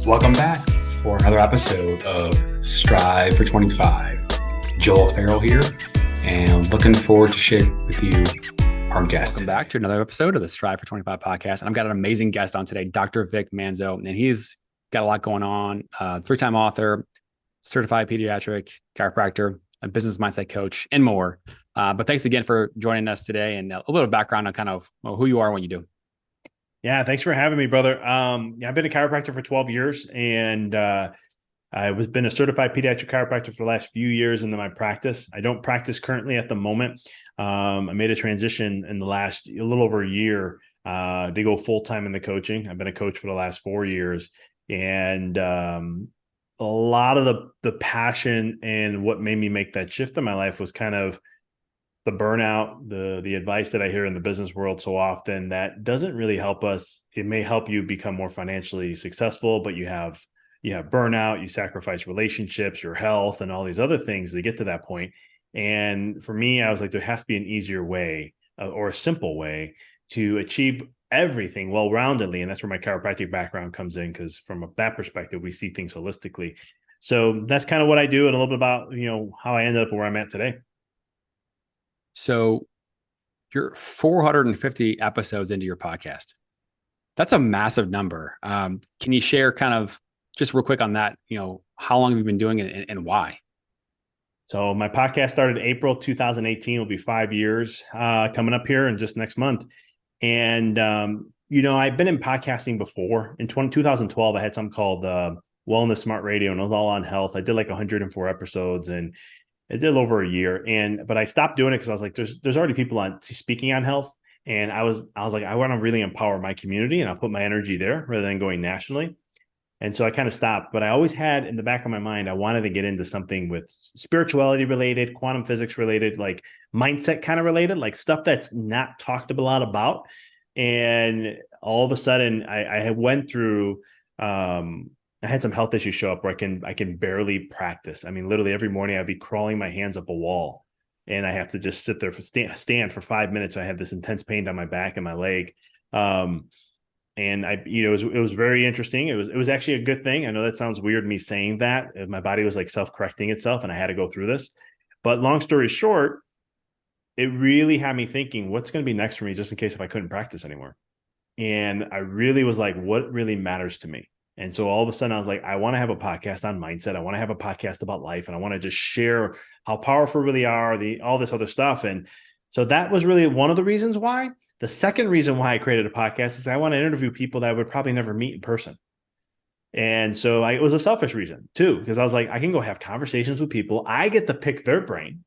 Welcome back for another episode of Strive for 25. Joel Farrell here, and looking forward to sharing with you our guest. Welcome back to another episode of the Strive for 25 podcast. And I've got an amazing guest on today, Dr. Vic Manzo, and he's got a lot going on. Three-time author, certified pediatric chiropractor, a business mindset coach, and more. But thanks again for joining us today, and a little bit of background on kind of who you are and what you do. Yeah, thanks for having me, brother. I've been a chiropractor for 12 years, and I've been a certified pediatric chiropractor for the last few years into my practice. I don't practice currently at the moment. I made a transition in the last a little over a year to go full-time in the coaching. I've been a coach for the last 4 years, and a lot of the passion and what made me make that shift in my life was kind of the burnout, the advice that I hear in the business world so often that doesn't really help us. It may help you become more financially successful, but you have burnout, you sacrifice relationships, your health, and all these other things to get to that point. And for me, I was like, there has to be an easier way or a simple way to achieve everything well-roundedly. And that's where my chiropractic background comes in, because from that perspective, we see things holistically. So that's kind of what I do, and a little bit about, how I ended up where I'm at today. So you're 450 episodes into your podcast. That's a massive number. Can you share kind of just real quick on that, how long have you been doing it and why? So my podcast started April 2018. It'll be 5 years coming up here in just next month. And, I've been in podcasting before. In 2012, I had something called Wellness Smart Radio, and it was all on health. I did like 104 episodes, and it did over a year. But I stopped doing it because I was like, there's already people on speaking on health. And I was like, I want to really empower my community, and I'll put my energy there rather than going nationally. And so I kind of stopped, but I always had in the back of my mind, I wanted to get into something with spirituality related, quantum physics related, like mindset kind of related, like stuff that's not talked a lot about. And all of a sudden I went through, I had some health issues show up where I can barely practice. I mean, literally every morning I'd be crawling my hands up a wall, and I have to just sit there stand for 5 minutes. I have this intense pain down my back and my leg. And it was very interesting. It was actually a good thing. I know that sounds weird, me saying that. My body was like self-correcting itself, and I had to go through this. But long story short, it really had me thinking, what's going to be next for me, just in case if I couldn't practice anymore. And I really was like, what really matters to me? And so all of a sudden I was like, I want to have a podcast on mindset. I want to have a podcast about life, and I want to just share how powerful we really are, all this other stuff. And so that was really one of the reasons why. The second reason why I created a podcast is I want to interview people that I would probably never meet in person. And so it was a selfish reason too, because I was like, I can go have conversations with people. I get to pick their brain,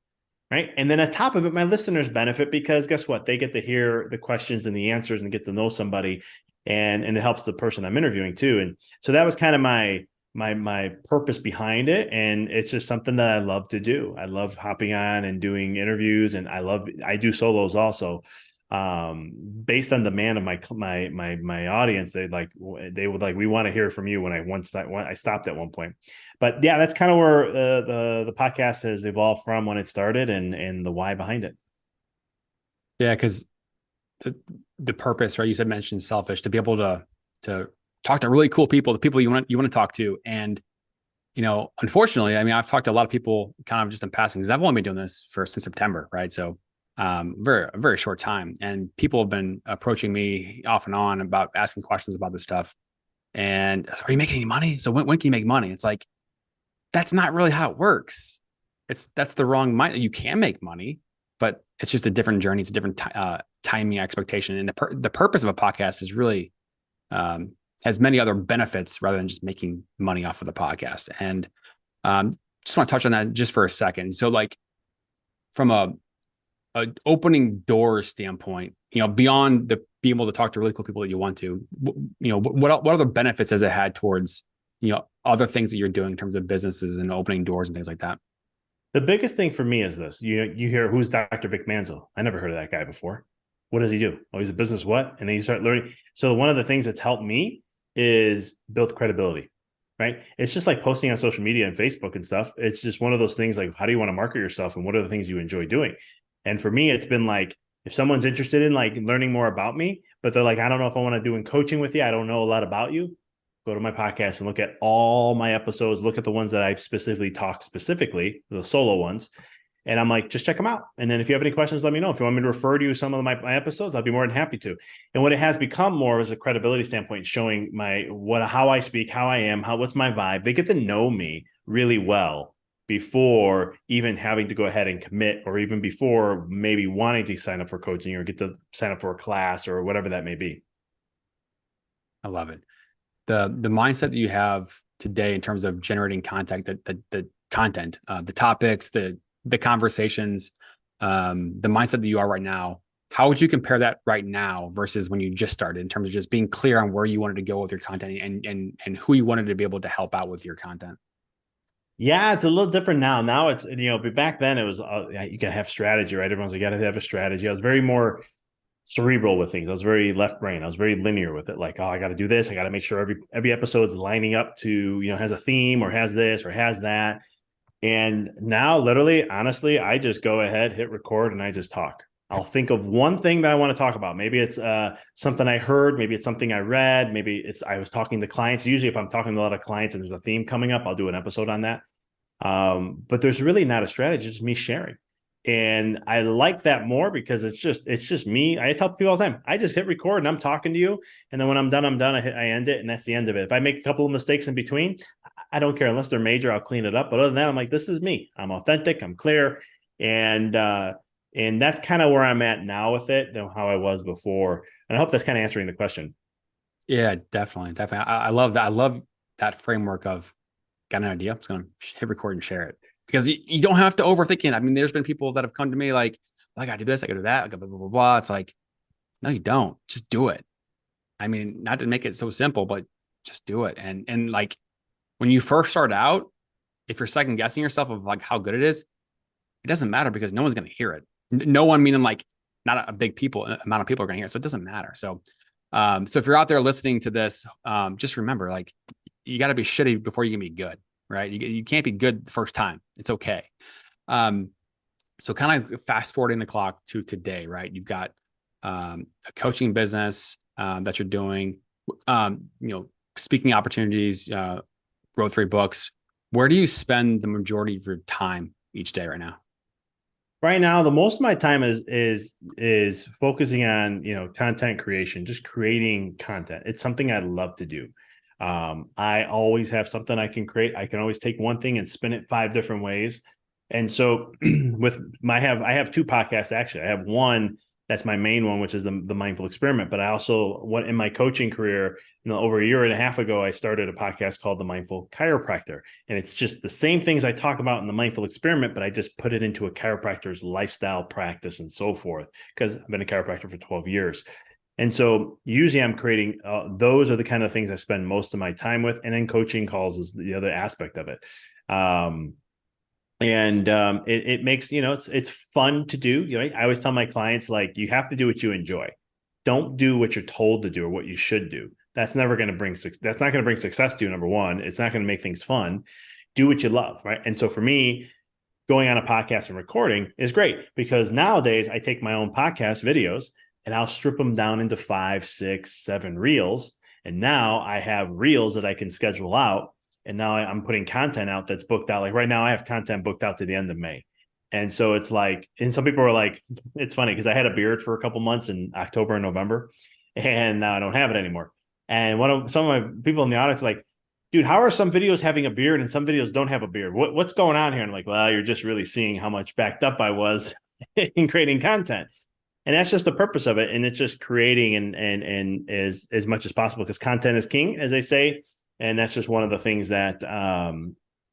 right? And then on top of it, my listeners benefit, because guess what? They get to hear the questions and the answers and get to know somebody, and it helps the person I'm interviewing too. And so that was kind of my purpose behind it. And it's just something that I love to do. I love hopping on and doing interviews, and I do solos also. Based on demand of my audience, they would like, we want to hear from you when I stopped at one point. But yeah, that's kind of where the podcast has evolved from when it started, and the why behind it. Yeah, because the purpose, right? You mentioned selfish, to be able to talk to really cool people, the people you want to talk to. And, unfortunately, I mean, I've talked to a lot of people kind of just in passing, because I've only been doing this since September, right? So very short time, and people have been approaching me off and on about asking questions about this stuff. And are you making any money? So when can you make money? It's like, that's not really how it works. That's the wrong mind. You can make money, but it's just a different journey. It's a different timing expectation. And the purpose of a podcast is really has many other benefits rather than just making money off of the podcast. And just want to touch on that just for a second. So like from a opening doors standpoint, beyond being able to talk to really cool people that you want to, what other benefits has it had towards, other things that you're doing in terms of businesses and opening doors and things like that? The biggest thing for me is this. You hear, who's Dr. Vic Manzo? I never heard of that guy before. What does he do? Oh, he's a business what? And then you start learning. So one of the things that's helped me is build credibility, right? It's just like posting on social media and Facebook and stuff. It's just one of those things like, how do you want to market yourself, and what are the things you enjoy doing? And for me, it's been like, if someone's interested in like learning more about me, but they're like, I don't know if I want to do in coaching with you, I don't know a lot about you. go to my podcast and look at all my episodes, look at the ones that I specifically, the solo ones. And I'm like, just check them out. And then if you have any questions, let me know. If you want me to refer to you some of my episodes, I'll be more than happy to. And what it has become more as a credibility standpoint, showing how I speak, how I am, what's my vibe. They get to know me really well before even having to go ahead and commit, or even before maybe wanting to sign up for coaching or get to sign up for a class or whatever that may be. I love it. The mindset that you have today in terms of generating content, the content, the topics, the conversations, the mindset that you are right now, how would you compare that right now versus when you just started in terms of just being clear on where you wanted to go with your content and who you wanted to be able to help out with your content? Yeah, it's a little different now. Now it's, but back then it was, you gotta have strategy, right? Everyone's like, you gotta have a strategy. I was very more cerebral with things. I was very left brain. I was very linear with it. Like, oh, I got to do this. I got to make sure every episode is lining up to, has a theme or has this or has that. And now, literally, honestly, I just go ahead, hit record, and I just talk. I'll think of one thing that I want to talk about. Maybe it's something I heard. Maybe it's something I read. Maybe I was talking to clients. Usually, if I'm talking to a lot of clients and there's a theme coming up, I'll do an episode on that. But there's really not a strategy, it's just me sharing. And I like that more because it's just me. I tell people all the time, I just hit record and I'm talking to you. And then when I'm done, I end it. And that's the end of it. If I make a couple of mistakes in between, I don't care. Unless they're major, I'll clean it up. But other than that, I'm like, this is me. I'm authentic. I'm clear. And that's kind of where I'm at now with it than how I was before. And I hope that's kind of answering the question. Yeah, definitely. I love that. I love that framework of got an idea. I'm just going to hit record and share it, because you don't have to overthink it. I mean, there's been people that have come to me like, I got to do this, I got to do that, blah, blah, blah, blah. It's like, no, you don't. Just do it. I mean, not to make it so simple, but just do it. And like when you first start out, if you're second guessing yourself of like how good it is, it doesn't matter because no one's going to hear it. No one, meaning like not a big amount of people are going to hear it. So it doesn't matter. So if you're out there listening to this, just remember, like, you got to be shitty before you can be good, right? You can't be good the first time. It's okay. So kind of fast forwarding the clock to today, right? You've got a coaching business that you're doing, speaking opportunities, wrote 3 books. Where do you spend the majority of your time each day right now? Right now, the most of my time is focusing on content creation, just creating content. It's something I love to do. I always have something I can create. I can always take one thing and spin it 5 different ways. And so I have 2 podcasts actually. I have one that's my main one, which is the Mindful Experiment. But I also in my coaching career, over a year and a half ago, I started a podcast called The Mindful Chiropractor. And it's just the same things I talk about in the Mindful Experiment, but I just put it into a chiropractor's lifestyle practice and so forth, because I've been a chiropractor for 12 years. And so usually I'm creating, those are the kind of things I spend most of my time with. And then coaching calls is the other aspect of it. It makes, it's fun to do. I always tell my clients, like, you have to do what you enjoy. Don't do what you're told to do or what you should do. That's not going to bring success to you. Number one, it's not going to make things fun. Do what you love. Right. And so for me, going on a podcast and recording is great, because nowadays I take my own podcast videos and I'll strip them down into 5, 6, 7 reels. And now I have reels that I can schedule out. And now I'm putting content out that's booked out. Like right now I have content booked out to the end of May. And so it's like, and some people are like, it's funny because I had a beard for a couple months in October and November, and now I don't have it anymore. And some of my people in the audience are like, dude, how are some videos having a beard and some videos don't have a beard? What's going on here? And I'm like, well, you're just really seeing how much backed up I was in creating content. And that's just the purpose of it. And it's just creating and as much as possible, because content is king, as they say. And that's just one of the things that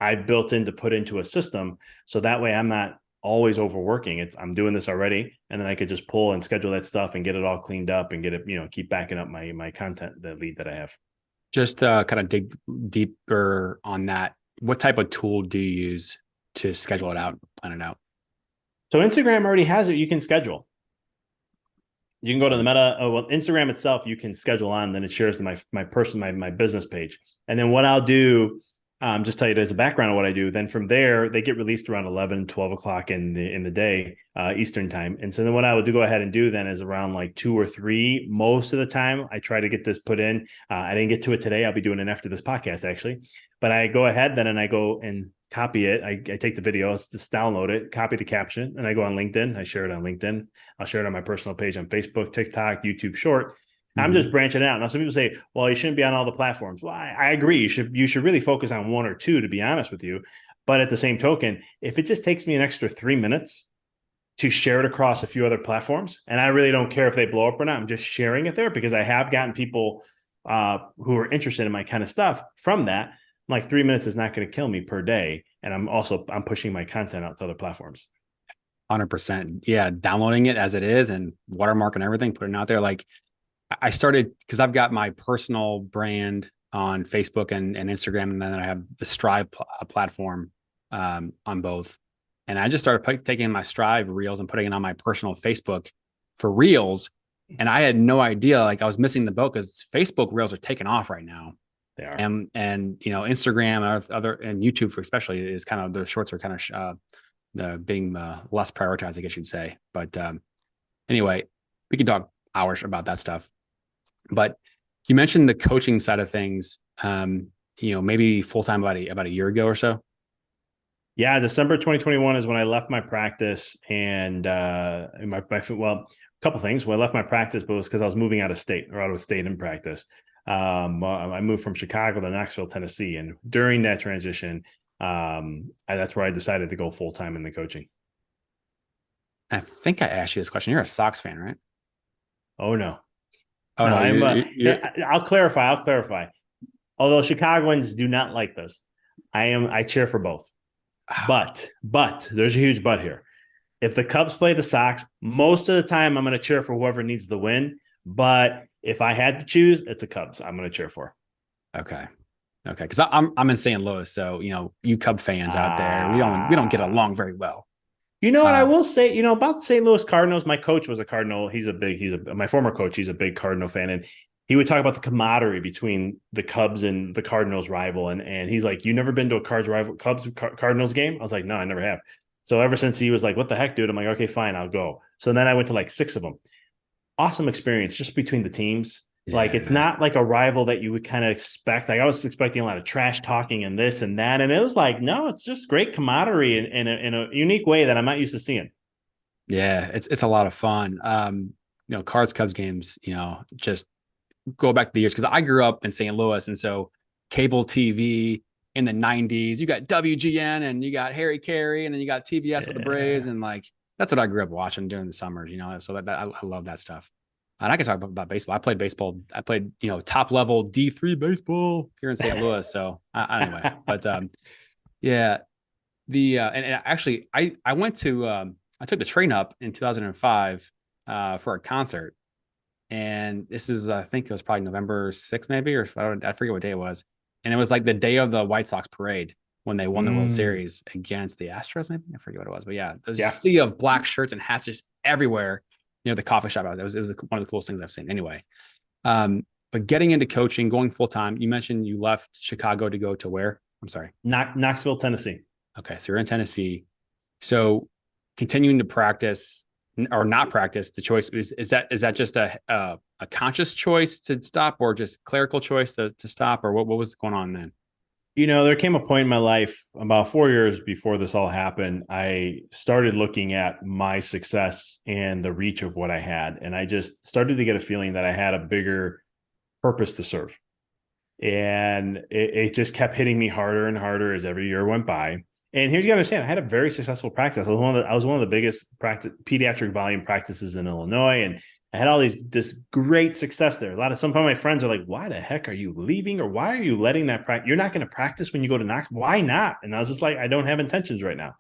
I built in to put into a system. So that way I'm not always overworking. I'm doing this already. And then I could just pull and schedule that stuff and get it all cleaned up and get it, keep backing up my content, the lead that I have. Just kind of dig deeper on that. What type of tool do you use to schedule it out, plan it out? So Instagram already has it. You can schedule. You can go to the Instagram itself, you can schedule on, then it shares to my business page. And then what I'll do Just tell you as a background of what I do. Then from there, they get released around 11, 12 o'clock in the day, Eastern time. And so then what I would go ahead and do then is around like 2 or 3, most of the time, I try to get this put in. I didn't get to it today. I'll be doing it after this podcast, actually. But I go ahead then and I go and copy it. I take the video, just download it, copy the caption, and I go on LinkedIn. I share it on LinkedIn. I'll share it on my personal page on Facebook, TikTok, YouTube Short. I'm Mhm. just branching out. Now, some people say, well, you shouldn't be on all the platforms. Well, I agree. You should really focus on one or two, to be honest with you. But at the same token, if it just takes me an extra 3 minutes to share it across a few other platforms, and I really don't care if they blow up or not, I'm just sharing it there because I have gotten people who are interested in my kind of stuff from that. Like 3 minutes is not going to kill me per day. And I'm pushing my content out to other platforms. 100%. Yeah. Downloading it as it is and watermarking everything, putting it out there. Like I started because I've got my personal brand on Facebook and Instagram, and then I have the Strive platform on both. And I just started taking my Strive reels and putting it on my personal Facebook for reels. And I had no idea, like I was missing the boat because Facebook reels are taking off right now. They are. And Instagram and other and YouTube for especially is kind of, their shorts are kind of being less prioritized, I guess you'd say. But anyway, we can talk hours about that stuff. But you mentioned the coaching side of things, maybe full time about a year ago or so. Yeah, December 2021 is when I left my practice, and a couple things. When I left my practice, but it was because I was moving out of state in practice. I moved from Chicago to Knoxville, Tennessee, and during that transition, that's where I decided to go full time in the coaching. I think I asked you this question. You're a Sox fan, right? Oh no, Oh no, no, I'm. you're I'll clarify. Although Chicagoans do not like this, I cheer for both. But there's a huge but here. If the Cubs play the Sox, most of the time I'm going to cheer for whoever needs the win. But if I had to choose, it's the Cubs I'm going to cheer for. okay. Okay, because I'm in St. Louis, so you Cub fans out there, we don't get Ah, along very well. you know what I Uh, will say? About the St. Louis Cardinals. My coach was a Cardinal. My former coach. He's a big Cardinal fan, and he would talk about the camaraderie between the Cubs and the Cardinals rival. And he's like, "You never been to a Cubs Cardinals game?" I was like, "No, I never have." So ever since he was like, "What the heck, dude?" I'm like, "Okay, fine, I'll go." So then I went to like 6 of them. Awesome experience just between the teams. Like it's yeah, not like a rival that you would kind of expect. Like I was expecting a lot of trash talking and this and that, and it was like, no, it's just great camaraderie in a unique way that I'm not used to seeing. yeah, it's a lot of fun. Cards Cubs games, just go back to the years because I grew up in St. Louis, and so cable TV in the '90s, you got WGN and you got Harry Carey, and then you got TBS with the Braves, Yeah. and like that's what I grew up watching during the summers. So I love that stuff. And I can talk about baseball. I played baseball. I played top level D3 baseball here in St. Louis. So anyway, but yeah, and actually I went to I took the train up in 2005 for a concert, and this is I think it was probably November 6th maybe, or I forget what day it was, and it was like the day of the White Sox parade when they won the World Mm, Series against the Astros, maybe I forget what it was, but yeah, there's a yeah. sea of black shirts and hats just everywhere near the coffee shop. It was one of the coolest things I've seen. Anyway, but getting into coaching, going full time. You mentioned you left Chicago to go to where? I'm sorry. Knoxville, Tennessee. Okay, so you're in Tennessee. So continuing to practice or not practice, the choice is that just a conscious choice to stop, or just clerical choice to stop, or what was going on then? There came a point in my life about 4 years before this all happened. I started looking at my success and the reach of what I had. And I just started to get a feeling that I had a bigger purpose to serve. And it just kept hitting me harder and harder as every year went by. And here's you got to understand, I had a very successful practice. I was one of the biggest pediatric volume practices in Illinois, and I had all this great success there. Some of my friends are like, "Why the heck are you leaving, or why are you letting that practice? You're not going to practice when you go to Knox. Why not?" And I was just like, "I don't have intentions right now."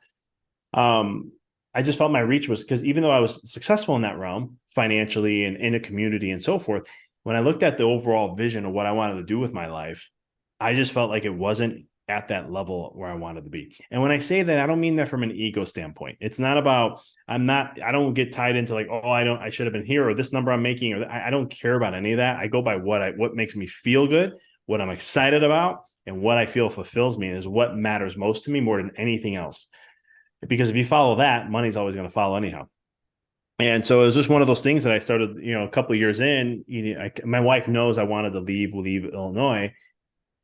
Um, I just felt my reach was because even though I was successful in that realm financially and in a community and so forth, when I looked at the overall vision of what I wanted to do with my life, I just felt like it wasn't at that level where I wanted to be. And when I say that, I don't mean that from an ego standpoint. It's not about, I don't get tied into like, oh, I should have been here, or this number I'm making, or I don't care about any of that. I go by what makes me feel good, what I'm excited about, and what I feel fulfills me is what matters most to me more than anything else. Because if you follow that, money's always going to follow anyhow. And so it was just one of those things that I started, a couple of years in. My wife knows I wanted to leave Illinois.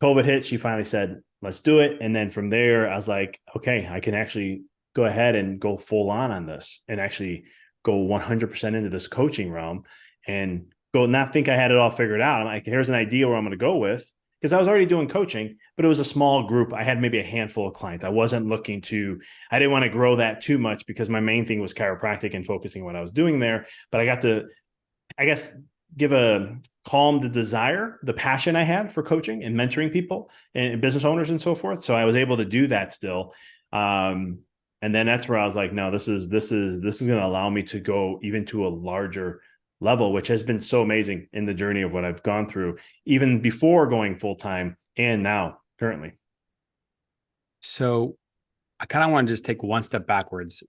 COVID hit. She finally said, let's do it. And then from there, I was like, okay, I can actually go ahead and go full on this and actually go 100% into this coaching realm and go not think I had it all figured out. I'm like, here's an idea where I'm going to go with, because I was already doing coaching, but it was a small group. I had maybe a handful of clients. I didn't want to grow that too much because my main thing was chiropractic and focusing on what I was doing there. But I got to, I guess, calm the desire, the passion I had for coaching and mentoring people and business owners and so forth. So I was able to do that still. And then that's where I was like, no, this is going to allow me to go even to a larger level, which has been so amazing in the journey of what I've gone through, even before going full time and now currently. So I kind of want to just take one step backwards,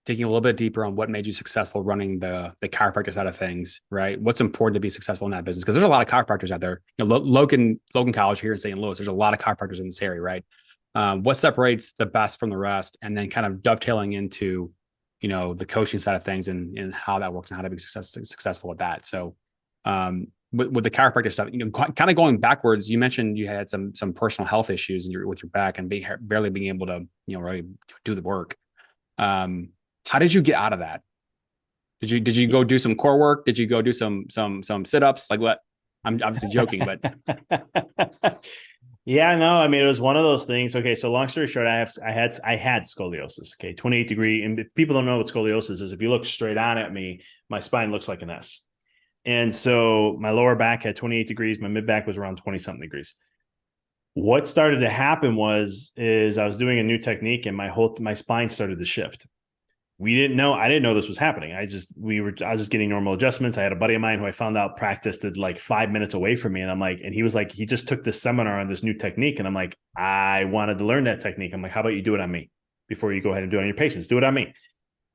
taking a little bit deeper on what made you successful running the chiropractor side of things, right? What's important to be successful in that business? Because there's a lot of chiropractors out there. Logan College here in St. Louis, there's a lot of chiropractors in this area, right? What separates the best from the rest, and then kind of dovetailing into, the coaching side of things and how that works and how to be successful with that. So, with the chiropractor stuff, kind of going backwards, you mentioned you had some personal health issues with your back and barely being able to, really do the work. How did you get out of that? Did you go do some core work? Did you go do some sit-ups? Like what? I'm obviously joking, but yeah, no, I mean, it was one of those things. Okay, so long story short, I had scoliosis. Okay, 28 degree. And if people don't know what scoliosis is, if you look straight on at me, my spine looks like an S. And so my lower back had 28 degrees. My mid back was around 20 something degrees. What started to happen is I was doing a new technique and my spine started to shift. I didn't know this was happening. I was just getting normal adjustments. I had a buddy of mine who I found out practiced it like 5 minutes away from me. And I'm like, and he was like, he just took this seminar on this new technique. And I'm like, I wanted to learn that technique. I'm like, how about you do it on me before you go ahead and do it on your patients? Do it on me.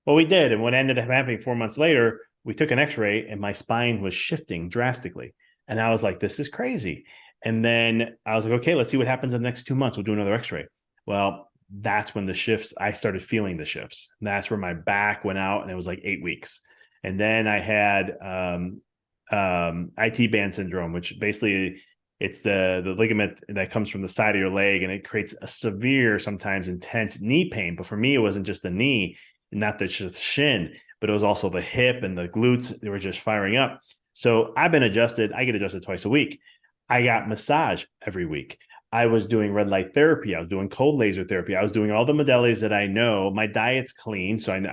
Well, we did. And what ended up happening 4 months later, we took an x-ray and my spine was shifting drastically. And I was like, this is crazy. And then I was like, okay, let's see what happens in the next 2 months. We'll do another x-ray. Well, that's when I started feeling the shifts. And that's where my back went out and it was like 8 weeks. And then I had IT band syndrome, which basically it's the ligament that comes from the side of your leg and it creates a severe, sometimes intense knee pain. But for me, it wasn't just the knee, not the shin, but it was also the hip and the glutes. They were just firing up. So I've been adjusted. I get adjusted twice a week. I got massage every week. I was doing red light therapy. I was doing cold laser therapy. I was doing all the modalities that I know. My diet's clean. So I live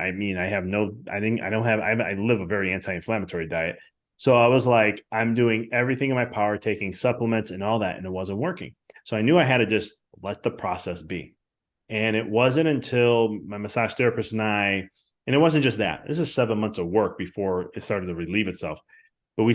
a very anti-inflammatory diet. So I was like, I'm doing everything in my power, taking supplements and all that, and it wasn't working. So I knew I had to just let the process be. And it wasn't until my massage therapist and it wasn't just that. This is 7 months of work before it started to relieve itself. But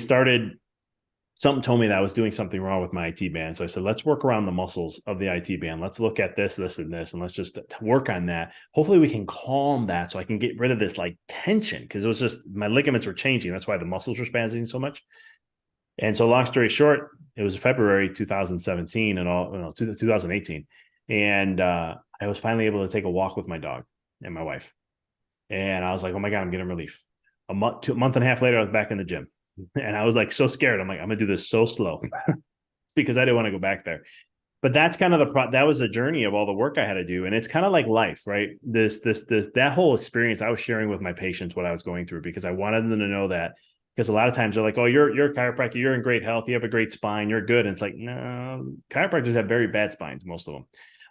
something told me that I was doing something wrong with my IT band. So I said, let's work around the muscles of the IT band. Let's look at this, and this, and let's just work on that. Hopefully we can calm that so I can get rid of this like tension, because it was just my ligaments were changing. That's why the muscles were spasming so much. And so long story short, it was February 2017 and 2018. And I was finally able to take a walk with my dog and my wife. And I was like, oh my God, I'm getting relief. A month and a half later, I was back in the gym. And I was like so scared. I'm like, I'm gonna do this so slow because I didn't want to go back there. But that's kind of that was the journey of all the work I had to do. And it's kind of like life, right? That whole experience I was sharing with my patients what I was going through, because I wanted them to know that, because a lot of times they're like, oh, you're a chiropractor, you're in great health, you have a great spine, you're good. And it's like, no, chiropractors have very bad spines, most of them.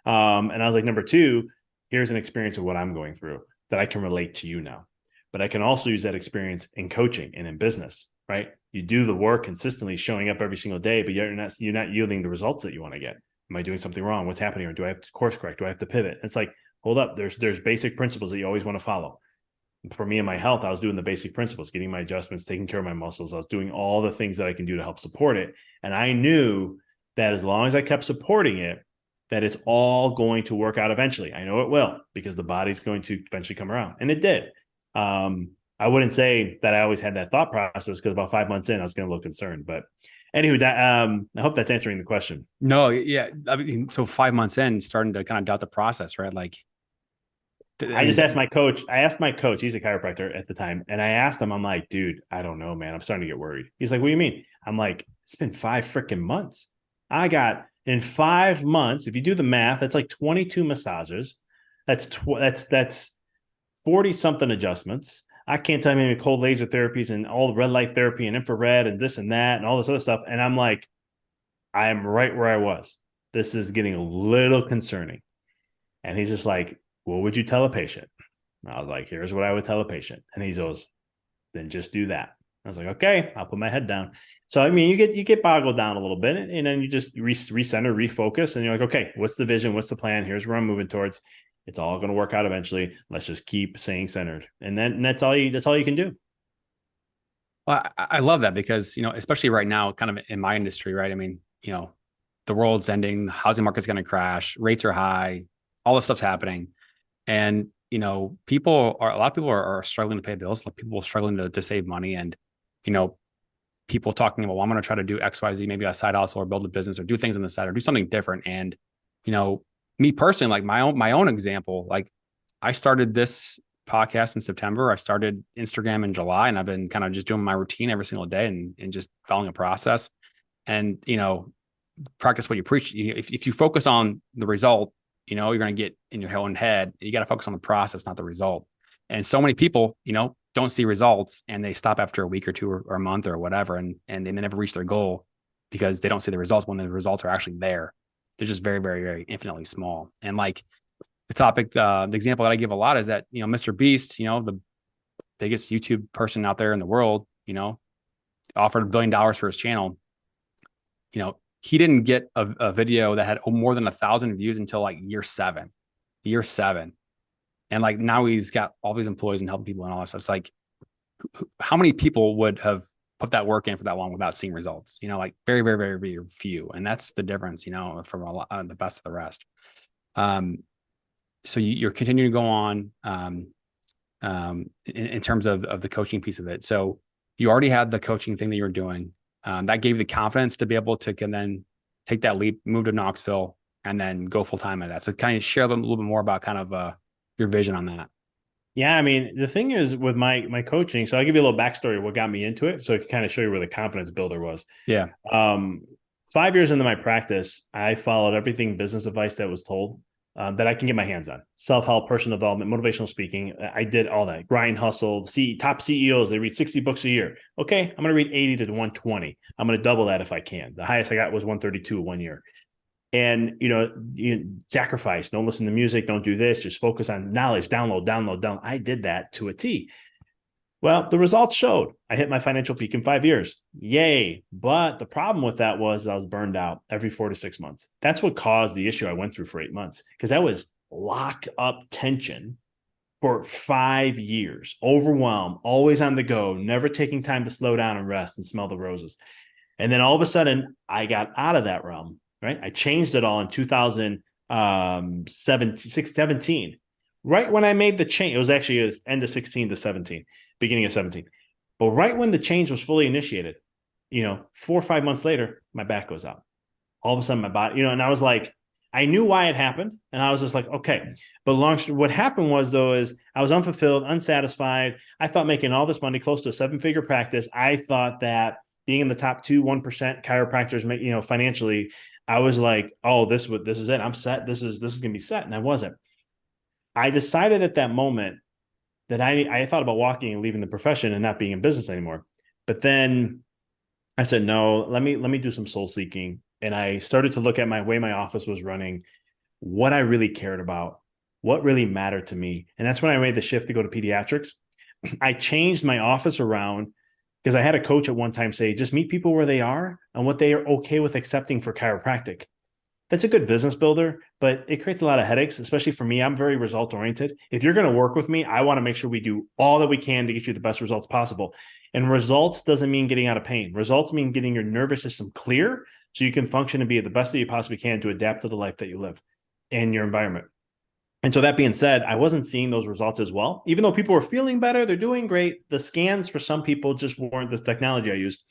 And I was like, number two, here's an experience of what I'm going through that I can relate to you now. But I can also use that experience in coaching and in business. Right? You do the work consistently, showing up every single day, but you're not yielding the results that you want to get. Am I doing something wrong? What's happening? Or do I have to course correct? Do I have to pivot? It's like, hold up. There's basic principles that you always want to follow. For me and my health, I was doing the basic principles, getting my adjustments, taking care of my muscles. I was doing all the things that I can do to help support it. And I knew that as long as I kept supporting it, that it's all going to work out eventually. I know it will, because the body's going to eventually come around. And it did. I wouldn't say that I always had that thought process because about 5 months in, I was getting a little concerned. But anyway, I hope that's answering the question. No, yeah. I mean, so 5 months in, starting to kind of doubt the process, right? Like, I I mean, just asked my coach. I asked my coach. He's a chiropractor at the time, and I asked him. I'm like, dude, I don't know, man. I'm starting to get worried. He's like, what do you mean? I'm like, it's been 5 freaking months. I got in 5 months. If you do the math, that's like 22 massages. That's 40 something adjustments. I can't tell you how many cold laser therapies and all the red light therapy and infrared and this and that and all this other stuff. And I'm like, I am right where I was. This is getting a little concerning. And he's just like, what would you tell a patient? And I was like, here's what I would tell a patient. And he goes, then just do that. I was like, okay, I'll put my head down. So I mean, you get boggled down a little bit, and then you just recenter, refocus, and you're like, okay, what's the vision? What's the plan? Here's where I'm moving towards. It's all going to work out eventually. Let's just keep staying centered, and then that's all you can do. well, I love that because, especially right now, kind of in my industry, right? I mean, the world's ending, the housing market's going to crash, rates are high, all this stuff's happening. And, a lot of people are struggling to pay bills. A lot of people are struggling to save money. And, you know, people talking about, well, I'm going to try to do X, Y, Z, maybe a side hustle or build a business or do things on the side or do something different. And, you know, me personally, like my own example, like I started this podcast in September. I started Instagram in July, and I've been kind of just doing my routine every single day and just following a process. And, practice what you preach. If you focus on the result, you're going to get in your own head. You got to focus on the process, not the result. And so many people, don't see results and they stop after a week or two or a month or whatever. And they never reach their goal because they don't see the results when the results are actually there. They're just very, very, very infinitely small. And like the example that I give a lot is that, Mr. Beast, the biggest YouTube person out there in the world, offered $1 billion for his channel. He didn't get a video that had more than 1,000 views until like year seven. And like now he's got all these employees and helping people and all that stuff. It's like, how many people would have put that work in for that long without seeing results? Like very, very, very, very few. And that's the difference, from the best of the rest. So you're continuing to go on in terms of the coaching piece of it. So you already had the coaching thing that you were doing. That gave you the confidence to be able to can then take that leap, move to Knoxville, and then go full time at that. So kind of share a little bit more about kind of your vision on that. Yeah, I mean, the thing is with my coaching, so I'll give you a little backstory of what got me into it, so I can kind of show you where the confidence builder was. Yeah. 5 years into my practice, I followed everything business advice that was told that I can get my hands on. Self-help, personal development, motivational speaking. I did all that. Grind, hustle. Top CEOs, they read 60 books a year. Okay, I'm going to read 80 to 120. I'm going to double that if I can. The highest I got was 132 one year. And, you sacrifice, don't listen to music, don't do this, just focus on knowledge, download. I did that to a T. Well, the results showed I hit my financial peak in 5 years. Yay. But the problem with that was I was burned out every 4 to 6 months. That's what caused the issue I went through for 8 months, because that was lock up tension for 5 years, overwhelmed, always on the go, never taking time to slow down and rest and smell the roses. And then all of a sudden, I got out of that realm, right? I changed it all in 2017, right when I made the change. It was actually end of 16 to 17, beginning of 17. But right when the change was fully initiated, 4 or 5 months later, my back goes out. All of a sudden, my body, and I was like, I knew why it happened. And I was just like, okay. But what happened was, though, is I was unfulfilled, unsatisfied. I thought making all this money, close to a 7-figure practice, I thought that being in the top 1% chiropractors, financially, I was like, oh, this is it. I'm set. This is going to be set. And I wasn't. I decided at that moment that I thought about walking and leaving the profession and not being in business anymore. But then I said, no, let me do some soul seeking. And I started to look at my way my office was running, what I really cared about, what really mattered to me. And that's when I made the shift to go to pediatrics. I changed my office around because I had a coach at one time say, just meet people where they are and what they are okay with accepting for chiropractic. That's a good business builder, but it creates a lot of headaches, especially for me. I'm very result oriented. If you're going to work with me, I want to make sure we do all that we can to get you the best results possible. And results doesn't mean getting out of pain. Results mean getting your nervous system clear so you can function and be the best that you possibly can to adapt to the life that you live and your environment. And so that being said, I wasn't seeing those results as well. Even though people were feeling better, they're doing great. The scans for some people just weren't, this technology I used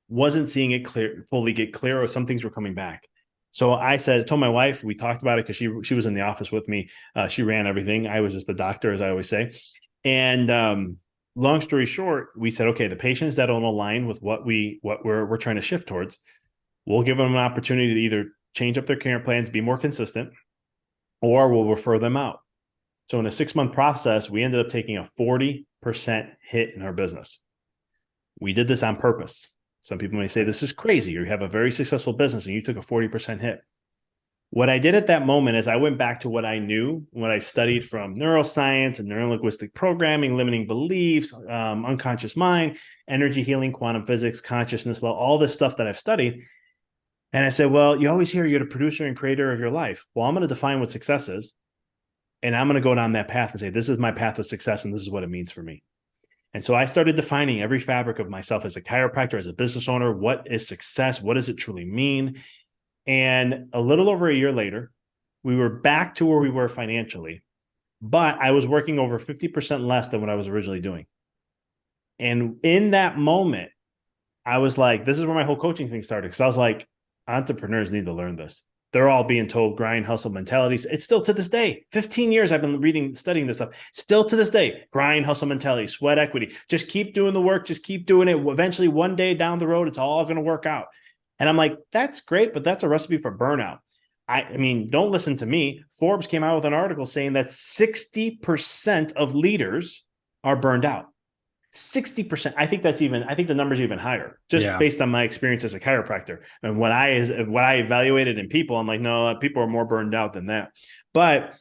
wasn't seeing it fully get clear, or some things were coming back. So I told my wife, we talked about it because she was in the office with me. She ran everything. I was just the doctor, as I always say. And long story short, we said, okay, the patients that don't align with what we're trying to shift towards, we'll give them an opportunity to either change up their care plans, be more consistent, or we'll refer them out. So in a 6-month process, we ended up taking a 40% hit in our business. We did this on purpose. Some people may say this is crazy, or you have a very successful business and you took a 40% hit. What I did at that moment is I went back to what I knew, what I studied from neuroscience and neurolinguistic programming, limiting beliefs, unconscious mind, energy healing, quantum physics, consciousness law, all this stuff that I've studied. And I said, well, you always hear you're the producer and creator of your life. Well, I'm going to define what success is. And I'm going to go down that path and say, this is my path of success, and this is what it means for me. And so I started defining every fabric of myself as a chiropractor, as a business owner. What is success? What does it truly mean? And a little over a year later, we were back to where we were financially, but I was working over 50% less than what I was originally doing. And in that moment, I was like, this is where my whole coaching thing started. Because I was like, entrepreneurs need to learn this. They're all being told grind, hustle mentalities. It's still to this day, 15 years I've been studying this stuff. Still to this day, grind, hustle mentality, sweat equity. Just keep doing the work. Just keep doing it. Eventually, one day down the road, it's all going to work out. And I'm like, that's great, but that's a recipe for burnout. I mean, don't listen to me. Forbes came out with an article saying that 60% of leaders are burned out. 60%. I think the number's even higher, just based on my experience as a chiropractor and what I evaluated in people. I'm like, no, people are more burned out than that. But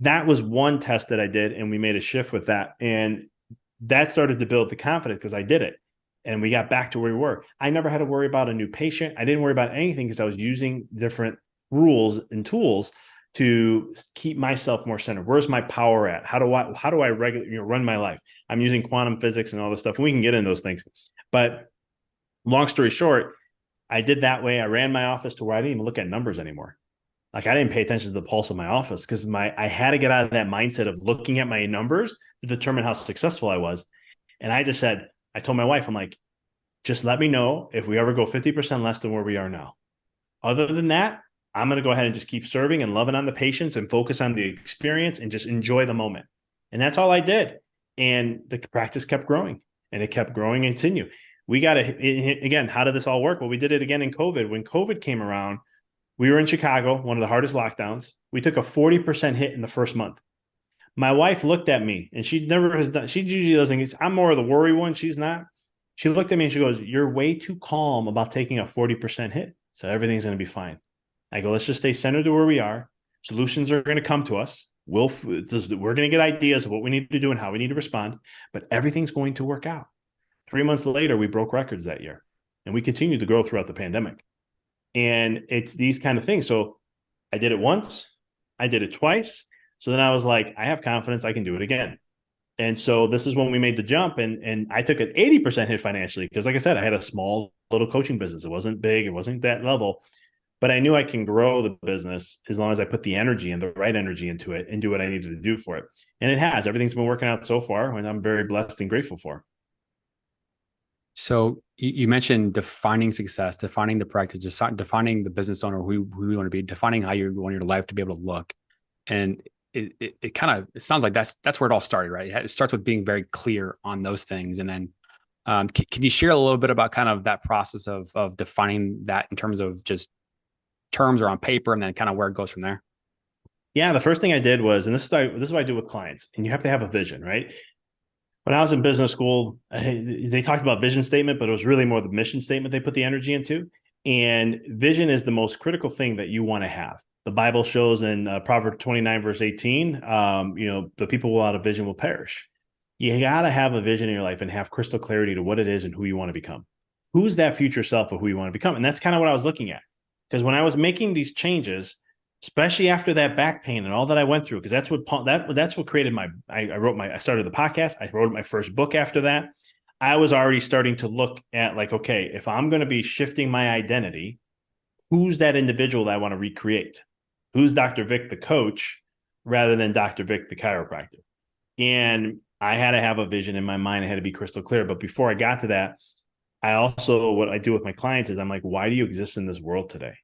that was one test that I did, and we made a shift with that. And that started to build the confidence because I did it. And we got back to where we were. I never had to worry about a new patient. I didn't worry about anything because I was using different rules and tools to keep myself more centered. Where's my power at? How do I regularly run my life? I'm using quantum physics and all this stuff. And we can get into those things. But long story short, I did that way. I ran my office to where I didn't even look at numbers anymore. Like I didn't pay attention to the pulse of my office because I had to get out of that mindset of looking at my numbers to determine how successful I was. And I told my wife, I'm like, just let me know if we ever go 50% less than where we are now. Other than that, I'm going to go ahead and just keep serving and loving on the patients and focus on the experience and just enjoy the moment. And that's all I did. And the practice kept growing, and it kept growing and continue. We got to, again, how did this all work? Well, we did it again in COVID. When COVID came around, we were in Chicago, one of the hardest lockdowns. We took a 40% hit in the first month. My wife looked at me, and she usually doesn't, I'm more of the worry one. She's not. She looked at me and she goes, you're way too calm about taking a 40% hit. So everything's going to be fine. I go, let's just stay centered to where we are. Solutions are going to come to us. We're going to get ideas of what we need to do and how we need to respond, but everything's going to work out. 3 months later, we broke records that year, and we continued to grow throughout the pandemic. And it's these kind of things. So I did it once, I did it twice. So then I was like, I have confidence I can do it again. And so this is when we made the jump, and I took an 80% hit financially because, like I said, I had a small little coaching business. It wasn't big. It wasn't that level, but I knew I can grow the business as long as I put the energy and the right energy into it and do what I needed to do for it. And it has. Everything's been working out so far, and I'm very blessed and grateful for. So you mentioned defining success, defining the practice, defining the business owner who you want to be, defining how you want your life to be able to look. And it kind of, it sounds like that's where it all started, right? It starts with being very clear on those things. And then can you share a little bit about kind of that process of defining that in terms of just terms or on paper, and then kind of where it goes from there? Yeah, the first thing I did was, and this is what I do with clients, and you have to have a vision, right? When I was in business school, they talked about vision statement, but it was really more the mission statement they put the energy into. And vision is the most critical thing that you want to have. The Bible shows in Proverbs 29, verse 18, the people without a vision will perish. You got to have a vision in your life and have crystal clarity to what it is and who you want to become. Who's that future self of who you want to become? And that's kind of what I was looking at. Because when I was making these changes, especially after that back pain and all that I went through, because that's what created I started the podcast. I wrote my first book after that. I was already starting to look at like, okay, if I'm going to be shifting my identity, who's that individual that I want to recreate? Who's Dr. Vic, the coach, rather than Dr. Vic, the chiropractor. And I had to have a vision in my mind. I had to be crystal clear. But before I got to that, I also, what I do with my clients is I'm like, why do you exist in this world today?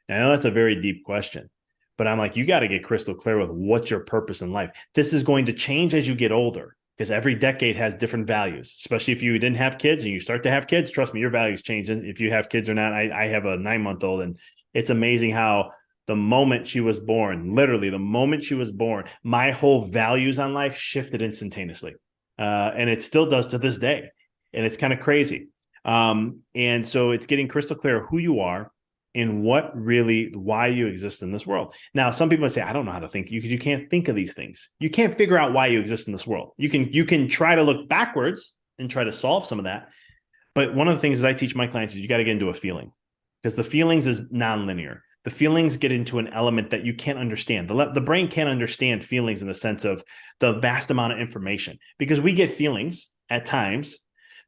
And I know that's a very deep question, but I'm like, you got to get crystal clear with what's your purpose in life. This is going to change as you get older because every decade has different values, especially if you didn't have kids and you start to have kids. Trust me, your values change if you have kids or not. I have a 9-month-old, and it's amazing how the moment she was born, literally the moment she was born, my whole values on life shifted instantaneously. And it still does to this day. And it's kind of crazy. And so it's getting crystal clear who you are and why you exist in this world. Now, some people say, I don't know how to think because you can't think of these things. You can't figure out why you exist in this world. You can try to look backwards and try to solve some of that. But one of the things that I teach my clients is you got to get into a feeling, because the feelings is nonlinear. The feelings get into an element that you can't understand. The brain can't understand feelings in the sense of the vast amount of information, because we get feelings at times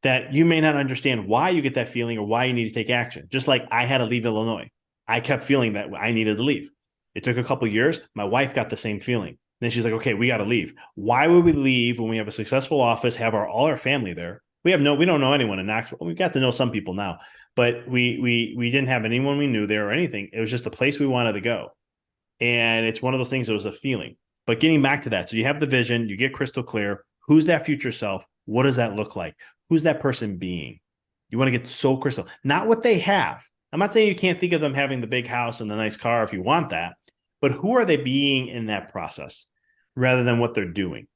that you may not understand why you get that feeling or why you need to take action. Just like I had to leave Illinois. I kept feeling that I needed to leave. It took a couple of years. My wife got the same feeling. Then she's like, okay, we got to leave. Why would we leave when we have a successful office, have all our family there? We don't know anyone in Knoxville. We've got to know some people now, but we didn't have anyone we knew there or anything. It was just a place we wanted to go. And it's one of those things that was a feeling. But getting back to that, so you have the vision, you get crystal clear. Who's that future self? What does that look like? Who's that person being? You want to get so crystal, not what they have. I'm not saying you can't think of them having the big house and the nice car if you want that, but who are they being in that process rather than what they're doing?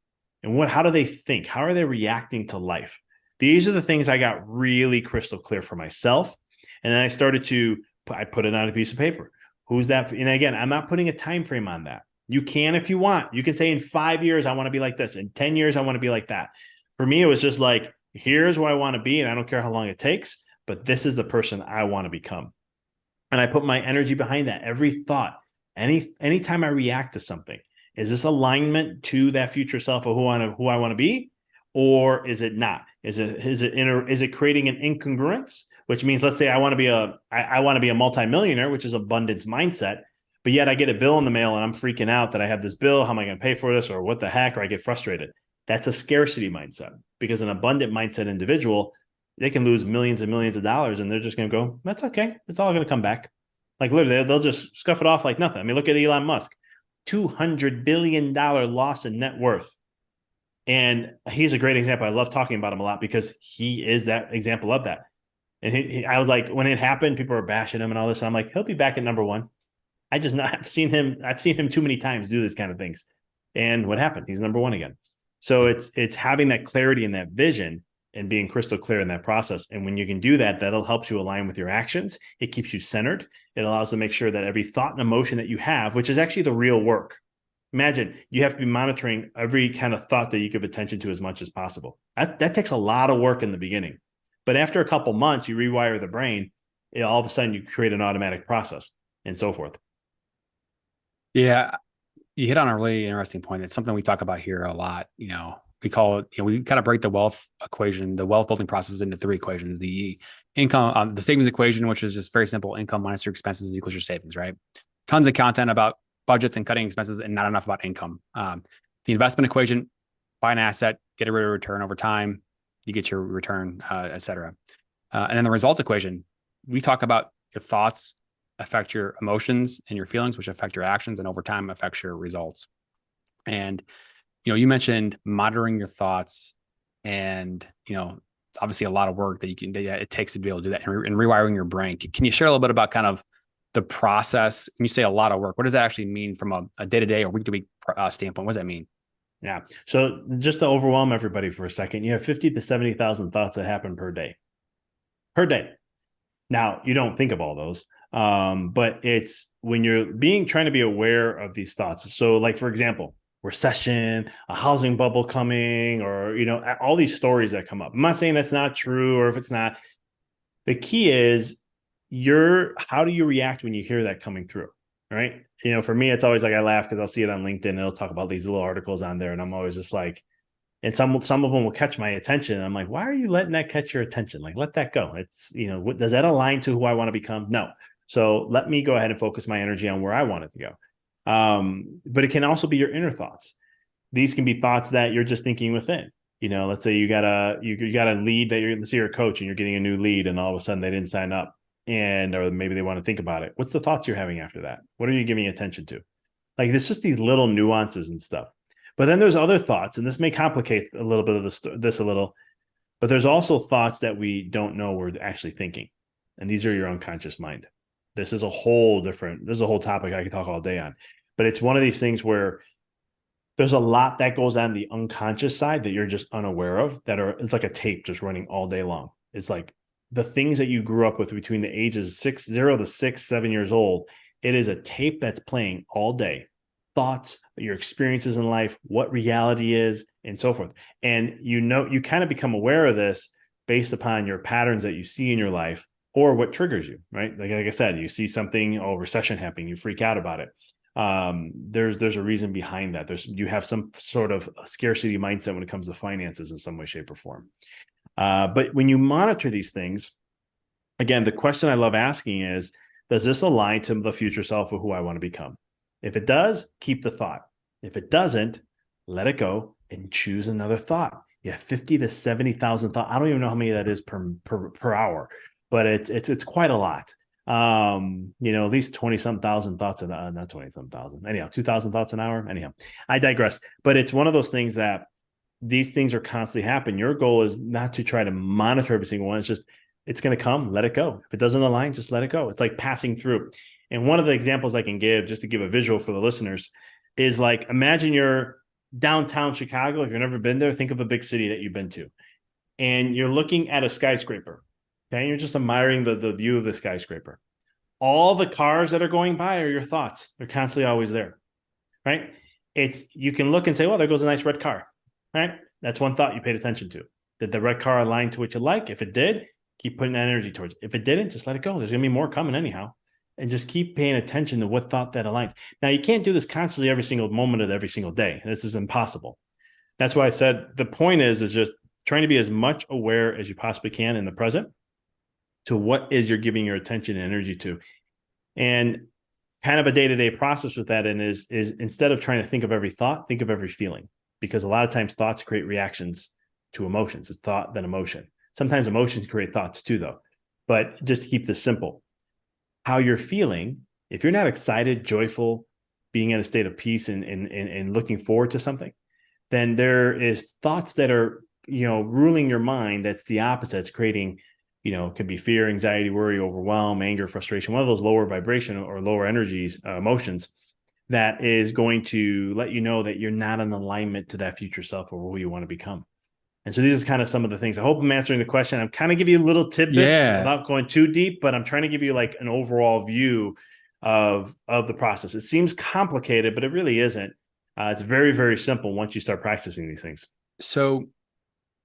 And how do they think? How are they reacting to life? These are the things I got really crystal clear for myself. And then I put it on a piece of paper. Who's that? And again, I'm not putting a time frame on that. You can, if you want, you can say in 5 years, I want to be like this. In 10 years, I want to be like that. For me, it was just like, here's where I want to be. And I don't care how long it takes, but this is the person I want to become. And I put my energy behind that. Every thought, anytime I react to something, is this alignment to that future self of who I want to be? Or is it not? Is it creating an incongruence? Which means, let's say I want to be a multimillionaire, which is abundance mindset, but yet I get a bill in the mail and I'm freaking out that I have this bill. How am I going to pay for this? Or what the heck? Or I get frustrated. That's a scarcity mindset, because an abundant mindset individual, they can lose millions and millions of dollars and they're just going to go, that's okay. It's all going to come back. Like literally, they'll just scuff it off like nothing. I mean, look at Elon Musk, $200 billion loss in net worth. And he's a great example. I love talking about him a lot because he is that example of that. And I was like, when it happened, people were bashing him and all this. I'm like, he'll be back at number one. I've seen him too many times do this kind of things. And what happened? He's number one again. So it's having that clarity and that vision and being crystal clear in that process. And when you can do that, that'll help you align with your actions. It keeps you centered. It allows to make sure that every thought and emotion that you have, which is actually the real work. Imagine you have to be monitoring every kind of thought that you give attention to as much as possible. That takes a lot of work in the beginning. But after a couple months, you rewire the brain, all of a sudden you create an automatic process and so forth. Yeah, you hit on a really interesting point. It's something we talk about here a lot. We call it, we kind of break the wealth equation, the wealth building process into three equations. The income, the savings equation, which is just very simple. Income minus your expenses equals your savings, right? Tons of content about budgets and cutting expenses and not enough about income. The investment equation, buy an asset, get a rate of return over time, you get your return, et cetera. And then the results equation, we talk about your thoughts affect your emotions and your feelings, which affect your actions, and over time affects your results. And, you mentioned monitoring your thoughts, and, it's obviously a lot of work that it takes to be able to do that, and rewiring your brain. Can you share a little bit about kind of the process? When you say a lot of work, what does that actually mean from a day-to-day or week-to-week standpoint? What does that mean? Yeah. So just to overwhelm everybody for a second, you have 50 to 70,000 thoughts that happen per day. Per day. Now, you don't think of all those, but it's when you're trying to be aware of these thoughts. So like, for example, recession, a housing bubble coming, or, all these stories that come up. I'm not saying that's not true, or if it's not. The key is how do you react when you hear that coming through, right? For me, it's always like I laugh because I'll see it on LinkedIn and it'll talk about these little articles on there. And I'm always just like, and some of them will catch my attention. I'm like, why are you letting that catch your attention? Like, let that go. It's, does that align to who I want to become? No. So let me go ahead and focus my energy on where I want it to go. But it can also be your inner thoughts. These can be thoughts that you're just thinking within. Let's say you got a lead that let's say you're a coach and you're getting a new lead, and all of a sudden they didn't sign up, or maybe they want to think about it. What's the thoughts you're having after that? What are you giving attention to? Like, it's just these little nuances and stuff. But then there's other thoughts, and this may complicate a little bit of this a little, but there's also thoughts that we don't know we're actually thinking. And these are your unconscious mind. This is a whole topic I could talk all day on. But it's one of these things where there's a lot that goes on the unconscious side that you're just unaware of, it's like a tape just running all day long. It's like the things that you grew up with between the ages 0 to 6, 7 years old. It is a tape that's playing all day. Thoughts, your experiences in life, what reality is, and so forth. And you kind of become aware of this based upon your patterns that you see in your life or what triggers you, right? Like I said, you see something, recession happening, you freak out about it. There's a reason behind that. You have some sort of scarcity mindset when it comes to finances in some way, shape, or form. But when you monitor these things, again, the question I love asking is, does this align to the future self of who I want to become? If it does, keep the thought. If it doesn't, let it go and choose another thought. You have 50 to 70,000 thoughts. I don't even know how many that is per hour, but it's quite a lot. At least 20 some thousand thoughts, not 20 some thousand. Anyhow, 2,000 thoughts an hour. Anyhow, I digress. But it's one of those things that these things are constantly happening. Your goal is not to try to monitor every single one. It's going to come, let it go. If it doesn't align, just let it go. It's like passing through. And one of the examples I can give, just to give a visual for the listeners, is like, imagine you're downtown Chicago. If you've never been there, think of a big city that you've been to. And you're looking at a skyscraper. Okay. You're just admiring the view of the skyscraper. All the cars that are going by are your thoughts. They're constantly always there. Right. You can look and say, well, there goes a nice red car. Right. That's one thought you paid attention to. Did the red car align to what you like? If it did, keep putting that energy towards it. If it didn't, just let it go. There's going to be more coming anyhow. And just keep paying attention to what thought that aligns. Now, you can't do this constantly every single moment of every single day. This is impossible. That's why I said the point is just trying to be as much aware as you possibly can in the present to what is you're giving your attention and energy to. And kind of a day-to-day process with that is instead of trying to think of every thought, think of every feeling. Because a lot of times thoughts create reactions to emotions. It's thought, then emotion. Sometimes emotions create thoughts too, though. But just to keep this simple, how you're feeling, if you're not excited, joyful, being in a state of peace and looking forward to something, then there is thoughts that are, ruling your mind. That's the opposite. It's creating, could be fear, anxiety, worry, overwhelm, anger, frustration, one of those lower vibration or lower energies, emotions that is going to let you know that you're not in alignment to that future self or who you want to become. And so these are kind of some of the things. I hope I'm answering the question. I'm kind of giving you little tidbits without going too deep, but I'm trying to give you like an overall view of the process. It seems complicated, but it really isn't. It's very, very simple once you start practicing these things. So